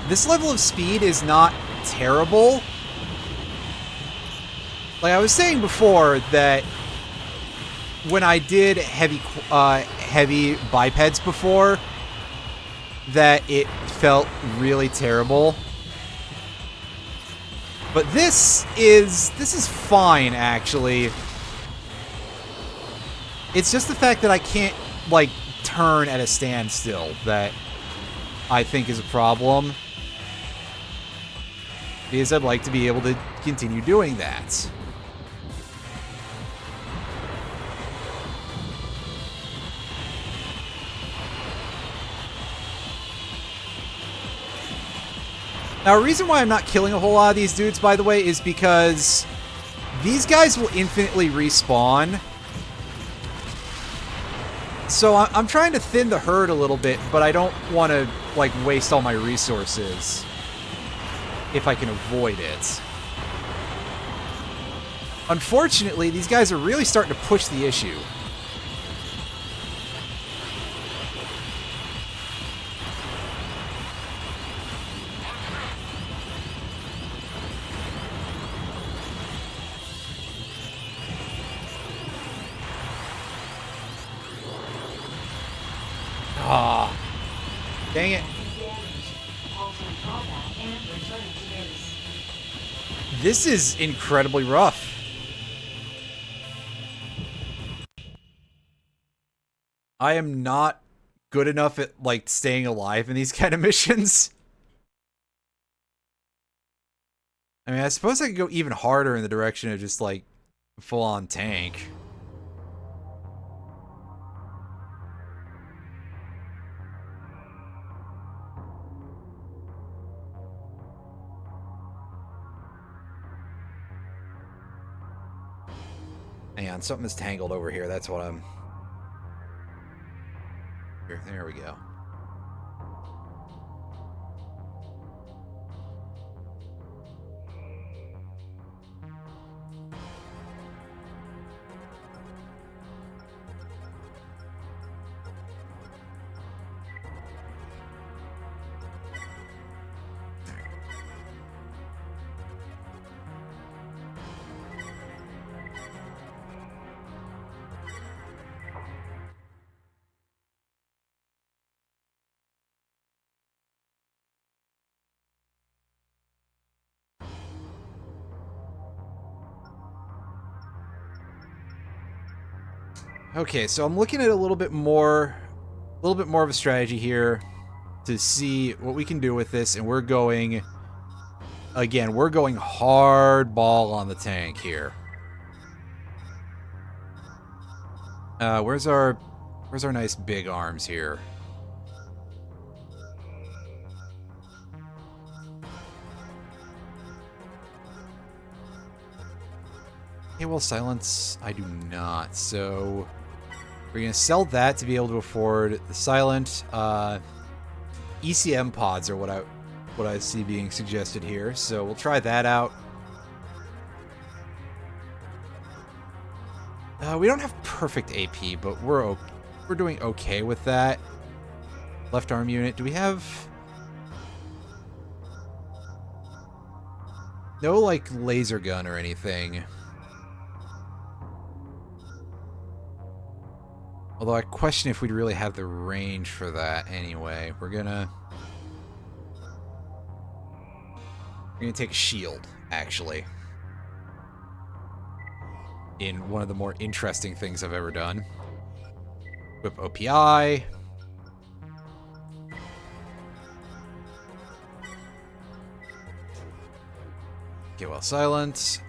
This level of speed is not terrible. Like I was saying before, that when I did heavy bipeds before, that it felt really terrible. But this is fine, actually. It's just the fact that I can't, like, turn at a standstill that I think is a problem. Because I'd like to be able to continue doing that. Now, a reason why I'm not killing a whole lot of these dudes, by the way, is because these guys will infinitely respawn. So I'm trying to thin the herd a little bit, but I don't want to, like, waste all my resources if I can avoid it. Unfortunately, these guys are really starting to push the issue. Ah, dang it. Altering combat and returning to base. This is incredibly rough. I am not good enough at, like, staying alive in these kind of missions. I mean, I suppose I could go even harder in the direction of just, like, full-on tank. Hang on, something is tangled over here. That's what I'm... There we go. Okay, so I'm looking at a little bit more of a strategy here to see what we can do with this, and we're going hardball on the tank here. Where's our nice big arms here? Okay, well, silence I do not, so we're gonna sell that to be able to afford the silent. ECM pods are what I see being suggested here, so we'll try that out. We don't have perfect AP, but we're doing okay with that. Left arm unit. Do we have no, like, laser gun or anything? Although I question if we'd really have the range for that anyway. We're gonna take a shield, actually. In one of the more interesting things I've ever done. Whip OPI. Get well silent.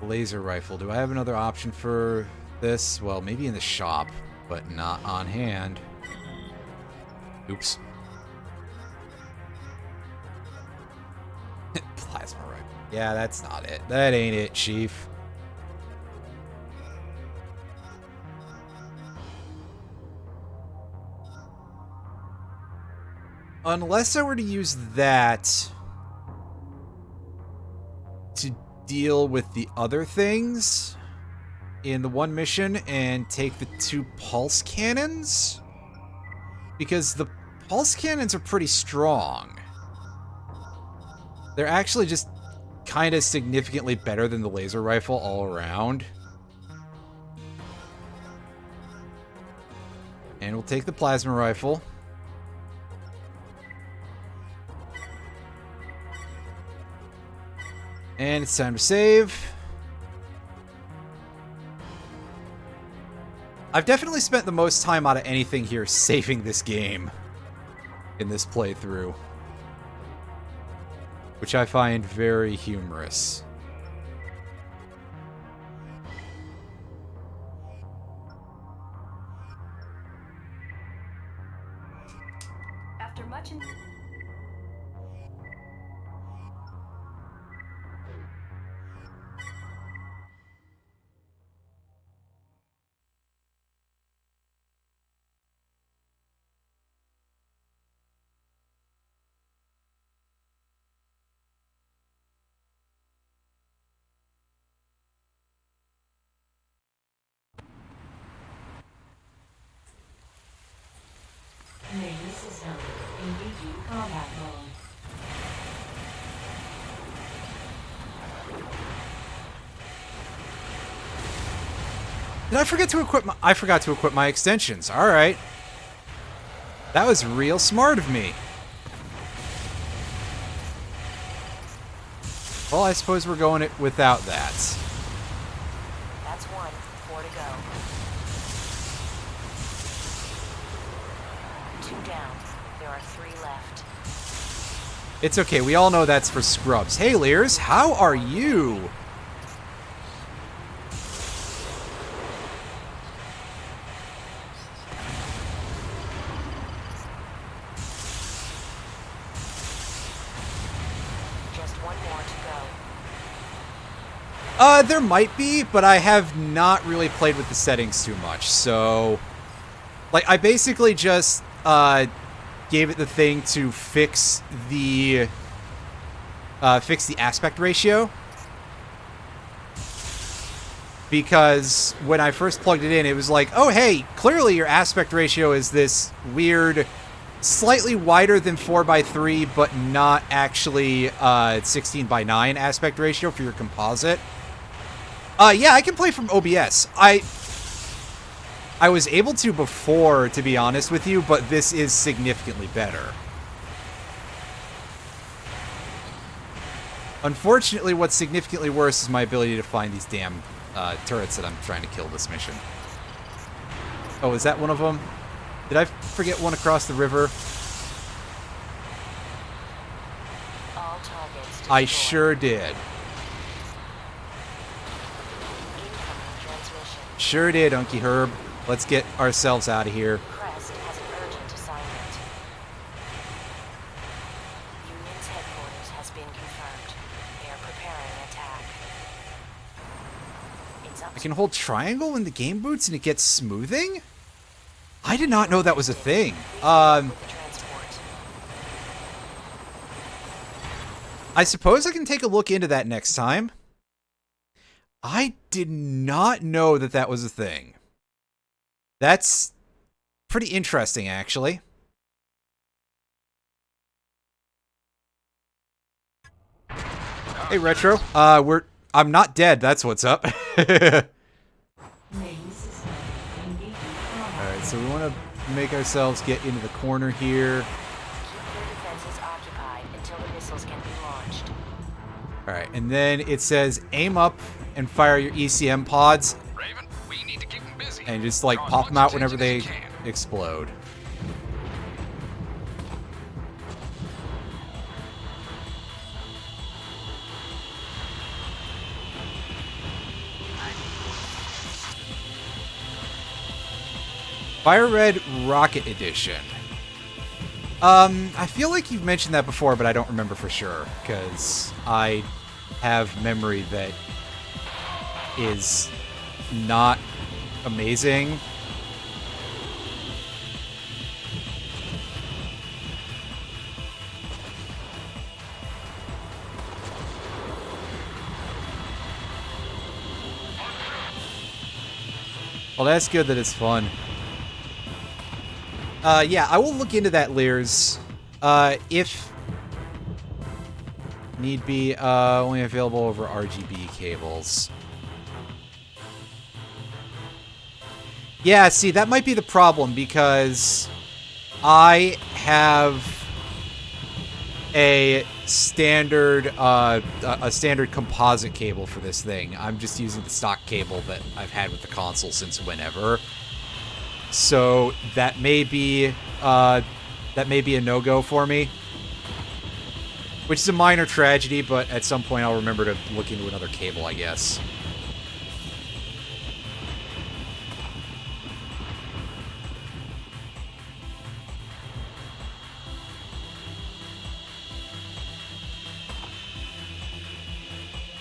Laser rifle. Do I have another option for this? Well, maybe in the shop, but not on hand. Oops. Plasma rifle. Yeah, that's not it. That ain't it, Chief. Unless I were to use that to deal with the other things in the one mission and take the 2 pulse cannons, because the pulse cannons are pretty strong. They're actually just kind of significantly better than the laser rifle all around. And we'll take the plasma rifle. And it's time to save. I've definitely spent the most time out of anything here saving this game in this playthrough, which I find very humorous. After much Main system. Engaging combat mode. Did I forget to equip my... I forgot to equip my extensions. Alright. That was real smart of me. Well, I suppose we're going it without that. That's 1. 4 to go. 2 down. There are 3 left. It's okay, we all know that's for scrubs. Hey, Lears, how are you? Just 1 more to go. There might be, but I have not really played with the settings too much, so... Like, I basically just, gave it the thing to fix the aspect ratio. Because when I first plugged it in, it was like, oh, hey, clearly your aspect ratio is this weird, slightly wider than 4:3, but not actually 16:9 aspect ratio for your composite. Yeah, I can play from OBS. I was able to before, to be honest with you, but this is significantly better. Unfortunately, what's significantly worse is my ability to find these damn turrets that I'm trying to kill this mission. Oh, is that one of them? Did I forget one across the river? All targets I destroyed. sure did. Incoming transmission. Sure did, Unky Herb. Let's get ourselves out of here. Crest has an urgent assignment. Union's headquarters has been confirmed. They are preparing an attack. It's up I can hold triangle in the game boots and it gets smoothing? I did not know that was a thing. with the transport. I suppose I can take a look into that next time. I did not know that that was a thing. That's pretty interesting, actually. Hey, Retro. I'm not dead. That's what's up. Main system. Engaging combat. Alright, so we want to make ourselves get into the corner here. Keep your defenses occupied until the missiles can be launched. Alright, and then it says aim up and fire your ECM pods Raven, we need to keep them busy. and just like Draw as pop much them out whenever attention they as you can. explode. Fire Red Rocket Edition. I feel like you've mentioned that before, but I don't remember for sure, because I have memory that is not amazing. Well, that's good that it's fun. Yeah, I will look into that, Lears. If need be, only available over RGB cables. Yeah, see, that might be the problem, because I have a standard composite cable for this thing. I'm just using the stock cable that I've had with the console since whenever. So that may be a no-go for me. Which is a minor tragedy, but at some point I'll remember to look into another cable, I guess.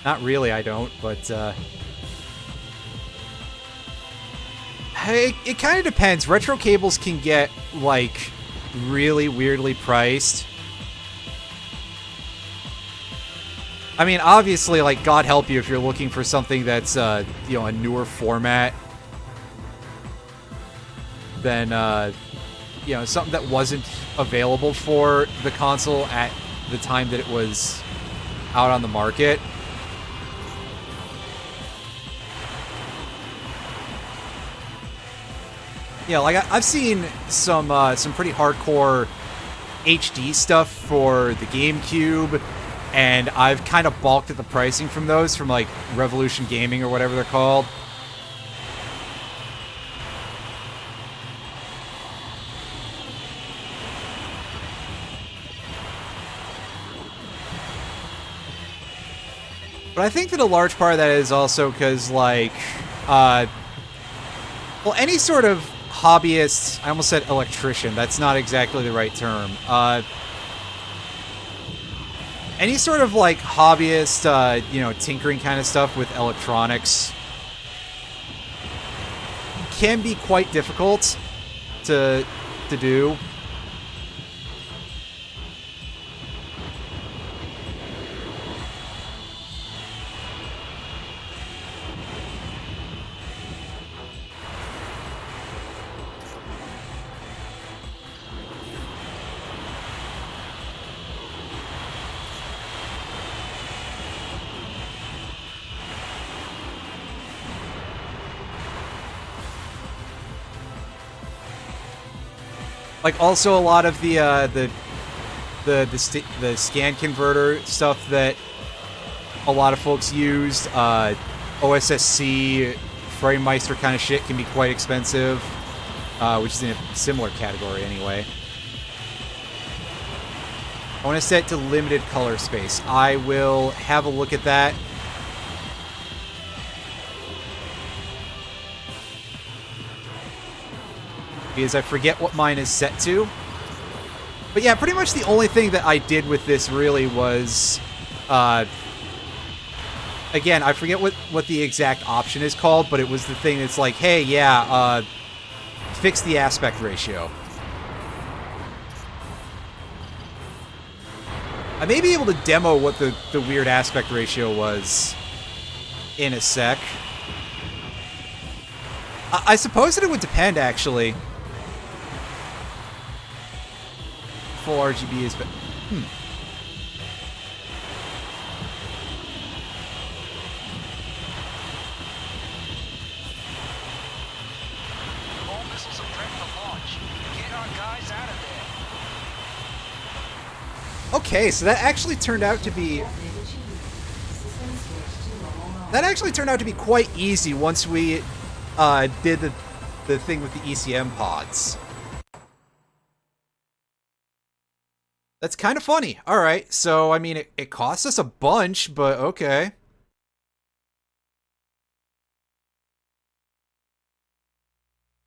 Not really, I don't, but, it kind of depends. Retro cables can get, like, really weirdly priced. I mean, obviously, like, God help you if you're looking for something that's, you know, a newer format than, you know, something that wasn't available for the console at the time that it was out on the market. Yeah, like I've seen some pretty hardcore HD stuff for the GameCube, and I've kind of balked at the pricing from those, from like Revolution Gaming or whatever they're called. But I think that a large part of that is also because, like, well, any sort of hobbyist, I almost said electrician, that's not exactly the right term. Any sort of, like, hobbyist, you know, tinkering kind of stuff with electronics can be quite difficult to do. Like, also a lot of the scan converter stuff that a lot of folks used, OSSC, FrameMeister kind of shit can be quite expensive, which is in a similar category anyway. I want to set to limited color space. I will have a look at that. Because I forget what mine is set to. But yeah, pretty much the only thing that I did with this really was, again, I forget what the exact option is called, but it was the thing that's like, hey, yeah, fix the aspect ratio. I may be able to demo what the weird aspect ratio was in a sec. I suppose that it would depend, actually. Full RGB is, but All missiles are prepped for launch. Get our guys out of there. okay, so that actually turned out to be quite easy once we did the thing with the ECM pods. That's kind of funny. All right, so I mean, it cost us a bunch, but okay.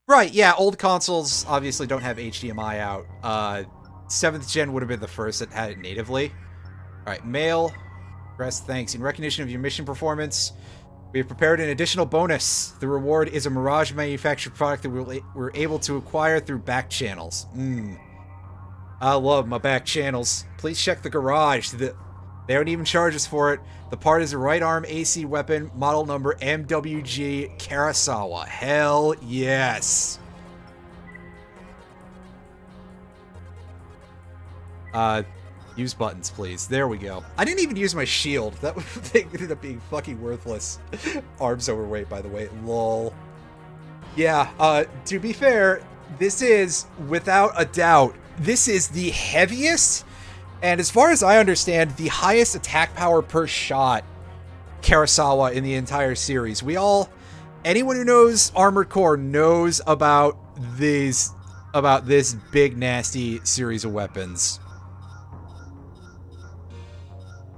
Right, yeah, old consoles obviously don't have HDMI out. 7th gen would have been the first that had it natively. Alright, mail. Press thanks. In recognition of your mission performance, we have prepared an additional bonus. The reward is a Mirage manufactured product that we're able to acquire through back channels. I love my back channels. Please check the garage. They don't even charge us for it. The part is a right arm AC weapon, model number MWG Karasawa. Hell yes. Use buttons, please. There we go. I didn't even use my shield. That thing ended up being fucking worthless. Arms overweight, by the way. Lol. Yeah, to be fair, this is, without a doubt, this is the heaviest, and as far as I understand, the highest attack power per shot Karasawa in the entire series. Anyone who knows Armored Core knows about this big, nasty series of weapons.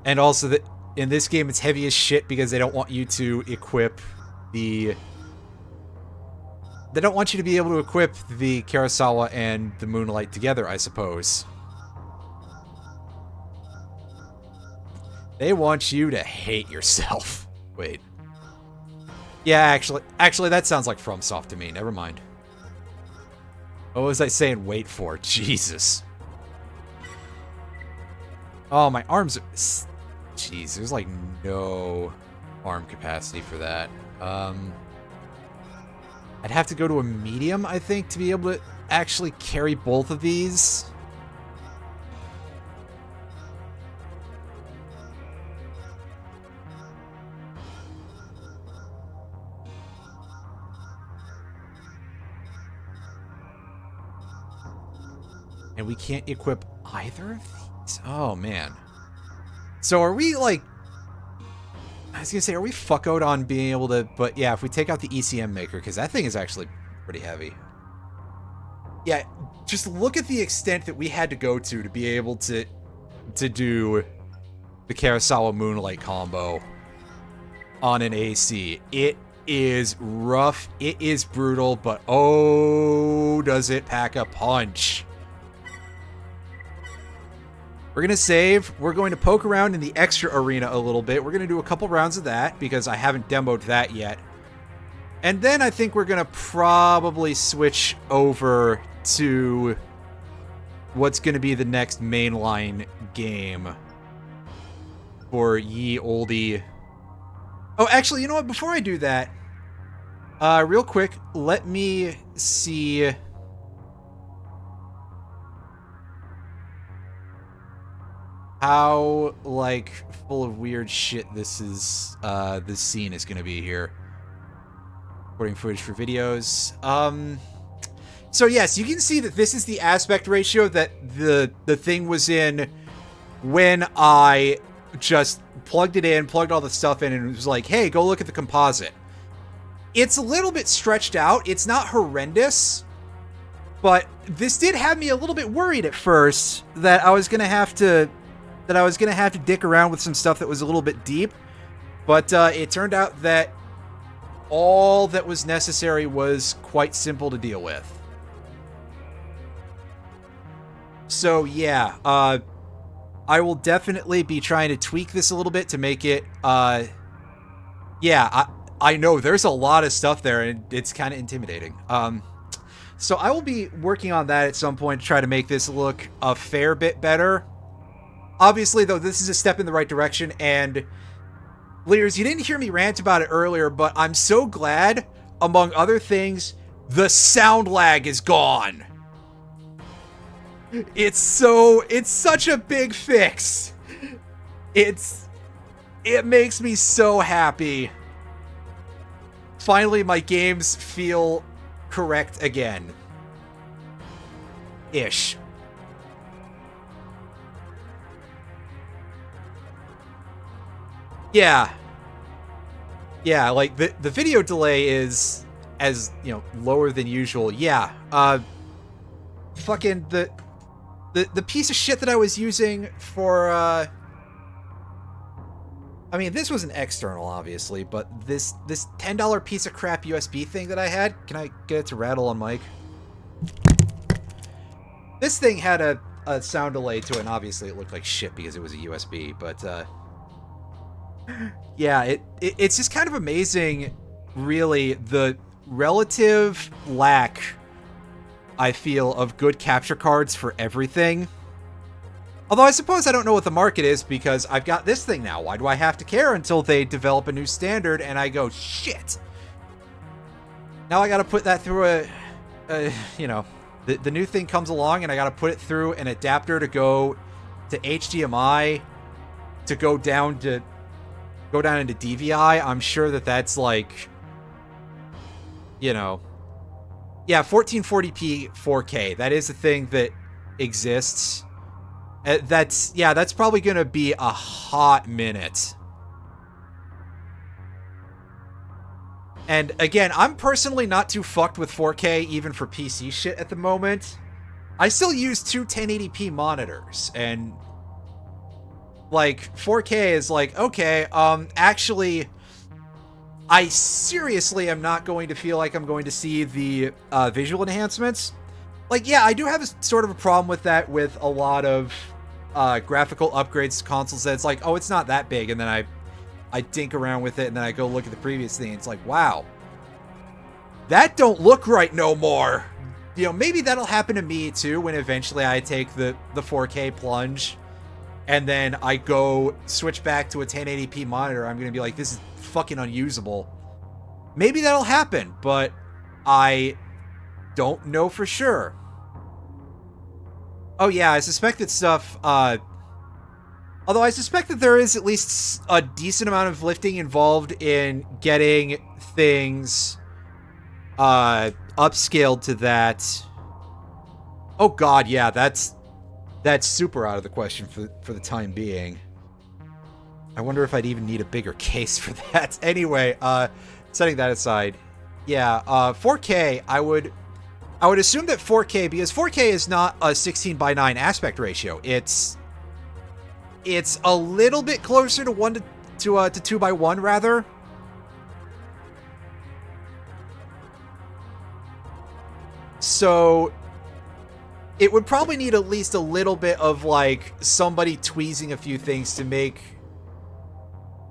And also that in this game, it's heavy as shit because they don't want you to equip the... They don't want you to be able to equip the Karasawa and the Moonlight together, I suppose. They want you to hate yourself. Wait. Yeah, actually, that sounds like FromSoft to me. Never mind. What was I saying wait for? Jesus. Oh, my arms are... Jeez, there's like no arm capacity for that. I'd have to go to a medium, I think, to be able to actually carry both of these. And we can't equip either of these? Oh, man. So are we, like... I was gonna say, are we fuckoed on being able to... But yeah, if we take out the ECM maker, because that thing is actually pretty heavy. Yeah, just look at the extent that we had to go to be able to do the Karasawa Moonlight combo on an AC. It is rough, it is brutal, but oh, does it pack a punch. We're going to save. We're going to poke around in the extra arena a little bit. We're going to do a couple rounds of that because I haven't demoed that yet. And then I think we're going to probably switch over to what's going to be the next mainline game for ye olde. Oh, actually, you know what? Before I do that, real quick, let me see... how, like, full of weird shit this is, this scene is gonna be here. Recording footage for videos. So yes, you can see that this is the aspect ratio that the thing was in when I just plugged it in, plugged all the stuff in, and it was like, hey, go look at the composite. It's a little bit stretched out. It's not horrendous, but this did have me a little bit worried at first that I was gonna have to dick around with some stuff that was a little bit deep, but it turned out that all that was necessary was quite simple to deal with. So yeah, I will definitely be trying to tweak this a little bit to make it, yeah, I know there's a lot of stuff there and it's kind of intimidating. So I will be working on that at some point to try to make this look a fair bit better. Obviously, though, this is a step in the right direction, and Leaders, you didn't hear me rant about it earlier, but I'm so glad, among other things, the sound lag is gone. It's such a big fix. It makes me so happy. Finally, my games feel correct again. Ish. Yeah. Yeah, like, the video delay is, as, you know, lower than usual. Yeah, fucking, the piece of shit that I was using for, I mean, this was an external, obviously, but this $10 piece of crap USB thing that I had, can I get it to rattle on mic? This thing had a sound delay to it, and obviously it looked like shit because it was a USB, but, yeah, it's just kind of amazing, really, the relative lack, I feel, of good capture cards for everything. Although I suppose I don't know what the market is because I've got this thing now. Why do I have to care until they develop a new standard and I go, shit. Now I got to put that through you know, the new thing comes along and I got to put it through an adapter to go to HDMI to go down into DVI. I'm sure that's like, you know, yeah, 1440p 4K. That is a thing that exists. That's probably going to be a hot minute. And again, I'm personally not too fucked with 4K even for PC shit at the moment. I still use two 1080p monitors, and like 4K is like, okay, actually I seriously am not going to feel like I'm going to see the visual enhancements. Like, yeah, I do have a sort of a problem with that with a lot of graphical upgrades to consoles that it's like, oh, it's not that big, and then I dink around with it, and then I go look at the previous thing, and it's like, wow, that don't look right no more. You know, maybe that'll happen to me too when eventually I take the 4K plunge, and then I go switch back to a 1080p monitor. I'm going to be like, this is fucking unusable. Maybe that'll happen, but I don't know for sure. Oh yeah, I suspect that stuff, although I suspect that there is at least a decent amount of lifting involved in getting things upscaled to that. Oh god, yeah, that's super out of the question for the time being. I wonder if I'd even need a bigger case for that. Anyway, setting that aside, yeah, 4K, I would assume that 4K, because 4K is not a 16:9 aspect ratio. It's a little bit closer to 2:1 rather. So it would probably need at least a little bit of like somebody tweezing a few things to make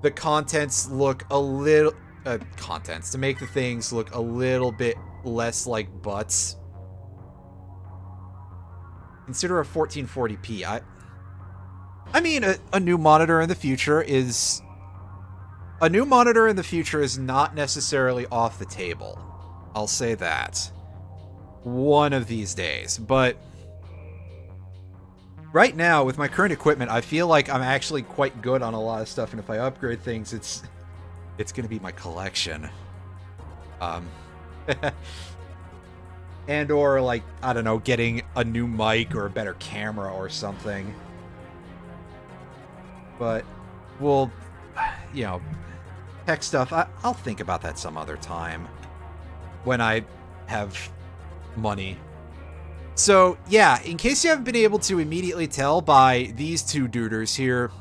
the contents look a little to make the things look a little bit less like butts. Consider a 1440p. I mean, a new monitor in the future is not necessarily off the table. I'll say that. One of these days. But right now, with my current equipment, I feel like I'm actually quite good on a lot of stuff, and if I upgrade things, it's going to be my collection. And or, like, I don't know, getting a new mic or a better camera or something. But, well, you know, tech stuff, I'll think about that some other time. When I have money. So, yeah, in case you haven't been able to immediately tell by these two duders here,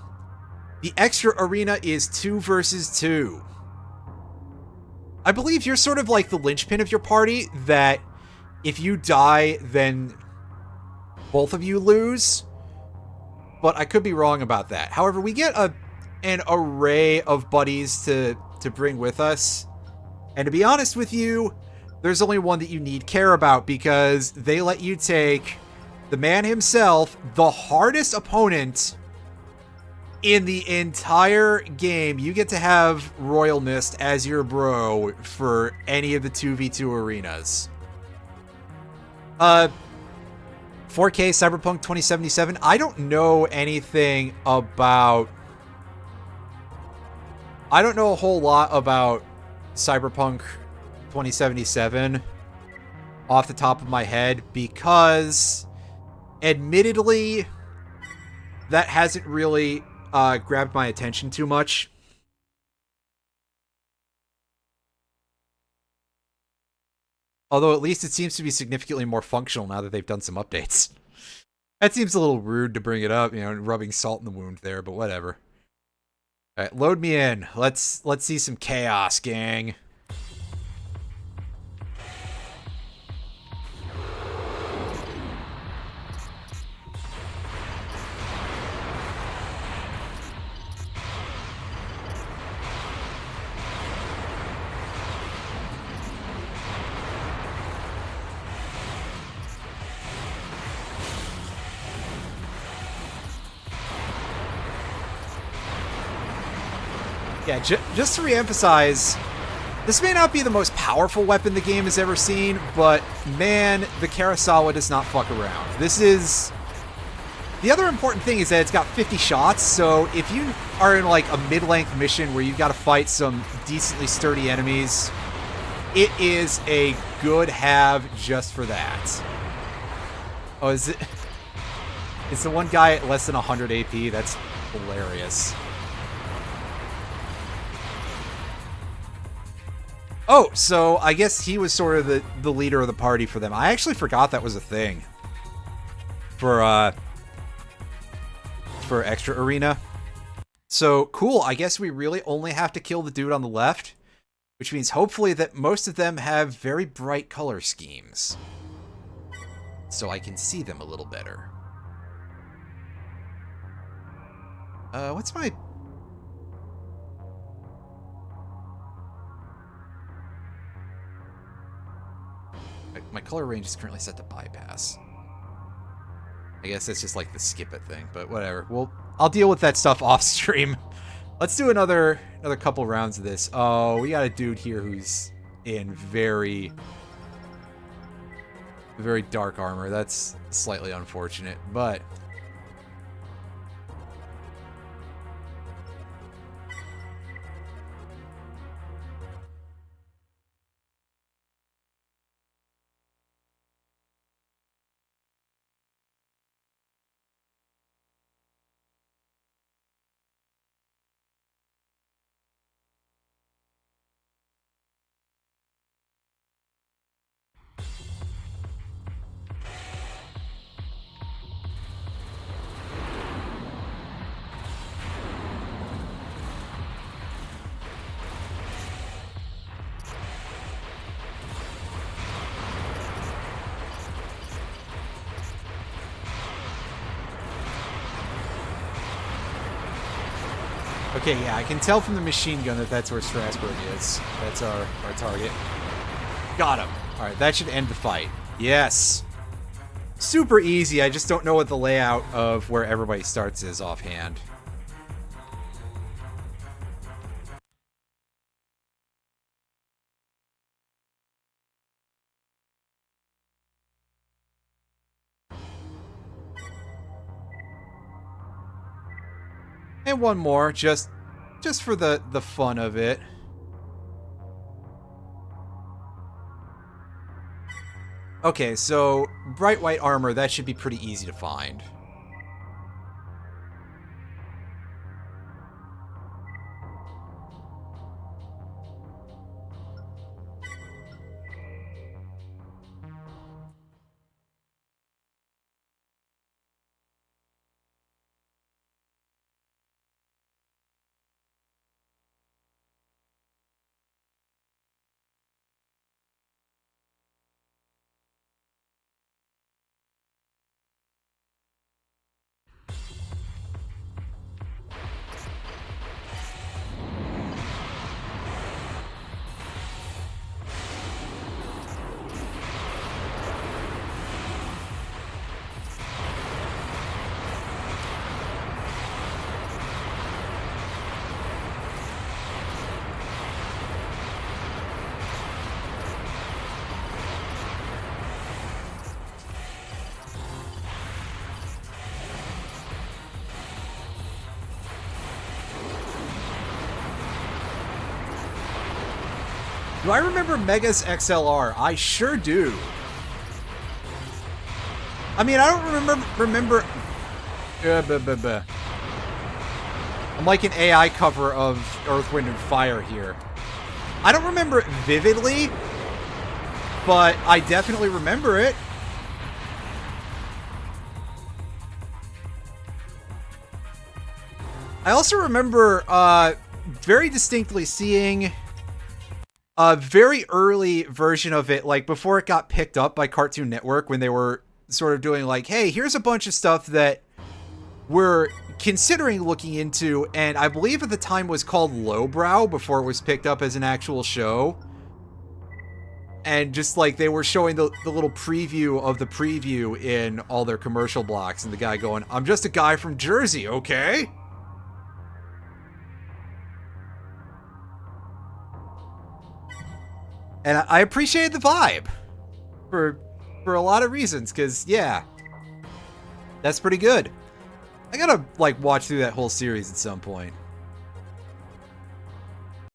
the extra arena is 2 versus 2. I believe you're sort of like the linchpin of your party, that if you die, then both of you lose. But I could be wrong about that. However, we get an array of buddies to bring with us. And to be honest with you, there's only one that you need care about, because they let you take the man himself, the hardest opponent in the entire game. You get to have Royal Mist as your bro for any of the 2v2 arenas. 4K Cyberpunk 2077. I don't know anything about... I don't know a whole lot about Cyberpunk 2077 off the top of my head, because admittedly that hasn't really grabbed my attention too much. Although at least it seems to be significantly more functional now that they've done some updates. That seems a little rude to bring it up, you know, rubbing salt in the wound there, but whatever. All right, load me in. Let's see some chaos, gang. Yeah, just to reemphasize, this may not be the most powerful weapon the game has ever seen, but man, the Karasawa does not fuck around. This is... The other important thing is that it's got 50 shots, so if you are in like a mid-length mission where you've got to fight some decently sturdy enemies, it is a good have just for that. Oh, is it... It's the one guy at less than 100 AP? That's hilarious. Oh, so I guess he was sort of the leader of the party for them. I actually forgot that was a thing. For Extra Arena. So, cool. I guess we really only have to kill the dude on the left, which means hopefully that most of them have very bright color schemes. So I can see them a little better. What's my... My color range is currently set to bypass. I guess that's just like the skip it thing, but whatever. I'll deal with that stuff off stream. Let's do another couple rounds of this. Oh, we got a dude here who's in very dark armor. That's slightly unfortunate, but okay, yeah, I can tell from the machine gun that that's where Strasbourg is. That's our target. Got him. All right, that should end the fight. Yes. Super easy. I just don't know what the layout of where everybody starts is offhand. And one more, just for the fun of it. Okay, so bright white armor, that should be pretty easy to find. Do I remember Mega's XLR? I sure do. I mean, I don't remember. I'm like an AI cover of Earth, Wind, and Fire here. I don't remember it vividly, but I definitely remember it. I also remember very distinctly seeing a very early version of it, like before it got picked up by Cartoon Network, when they were sort of doing like, hey, here's a bunch of stuff that we're considering looking into, and I believe at the time was called Lowbrow before it was picked up as an actual show. And just like they were showing the little preview of the preview in all their commercial blocks, and the guy going, I'm just a guy from Jersey, okay? And I appreciate the vibe for a lot of reasons, because, yeah, that's pretty good. I gotta, like, watch through that whole series at some point.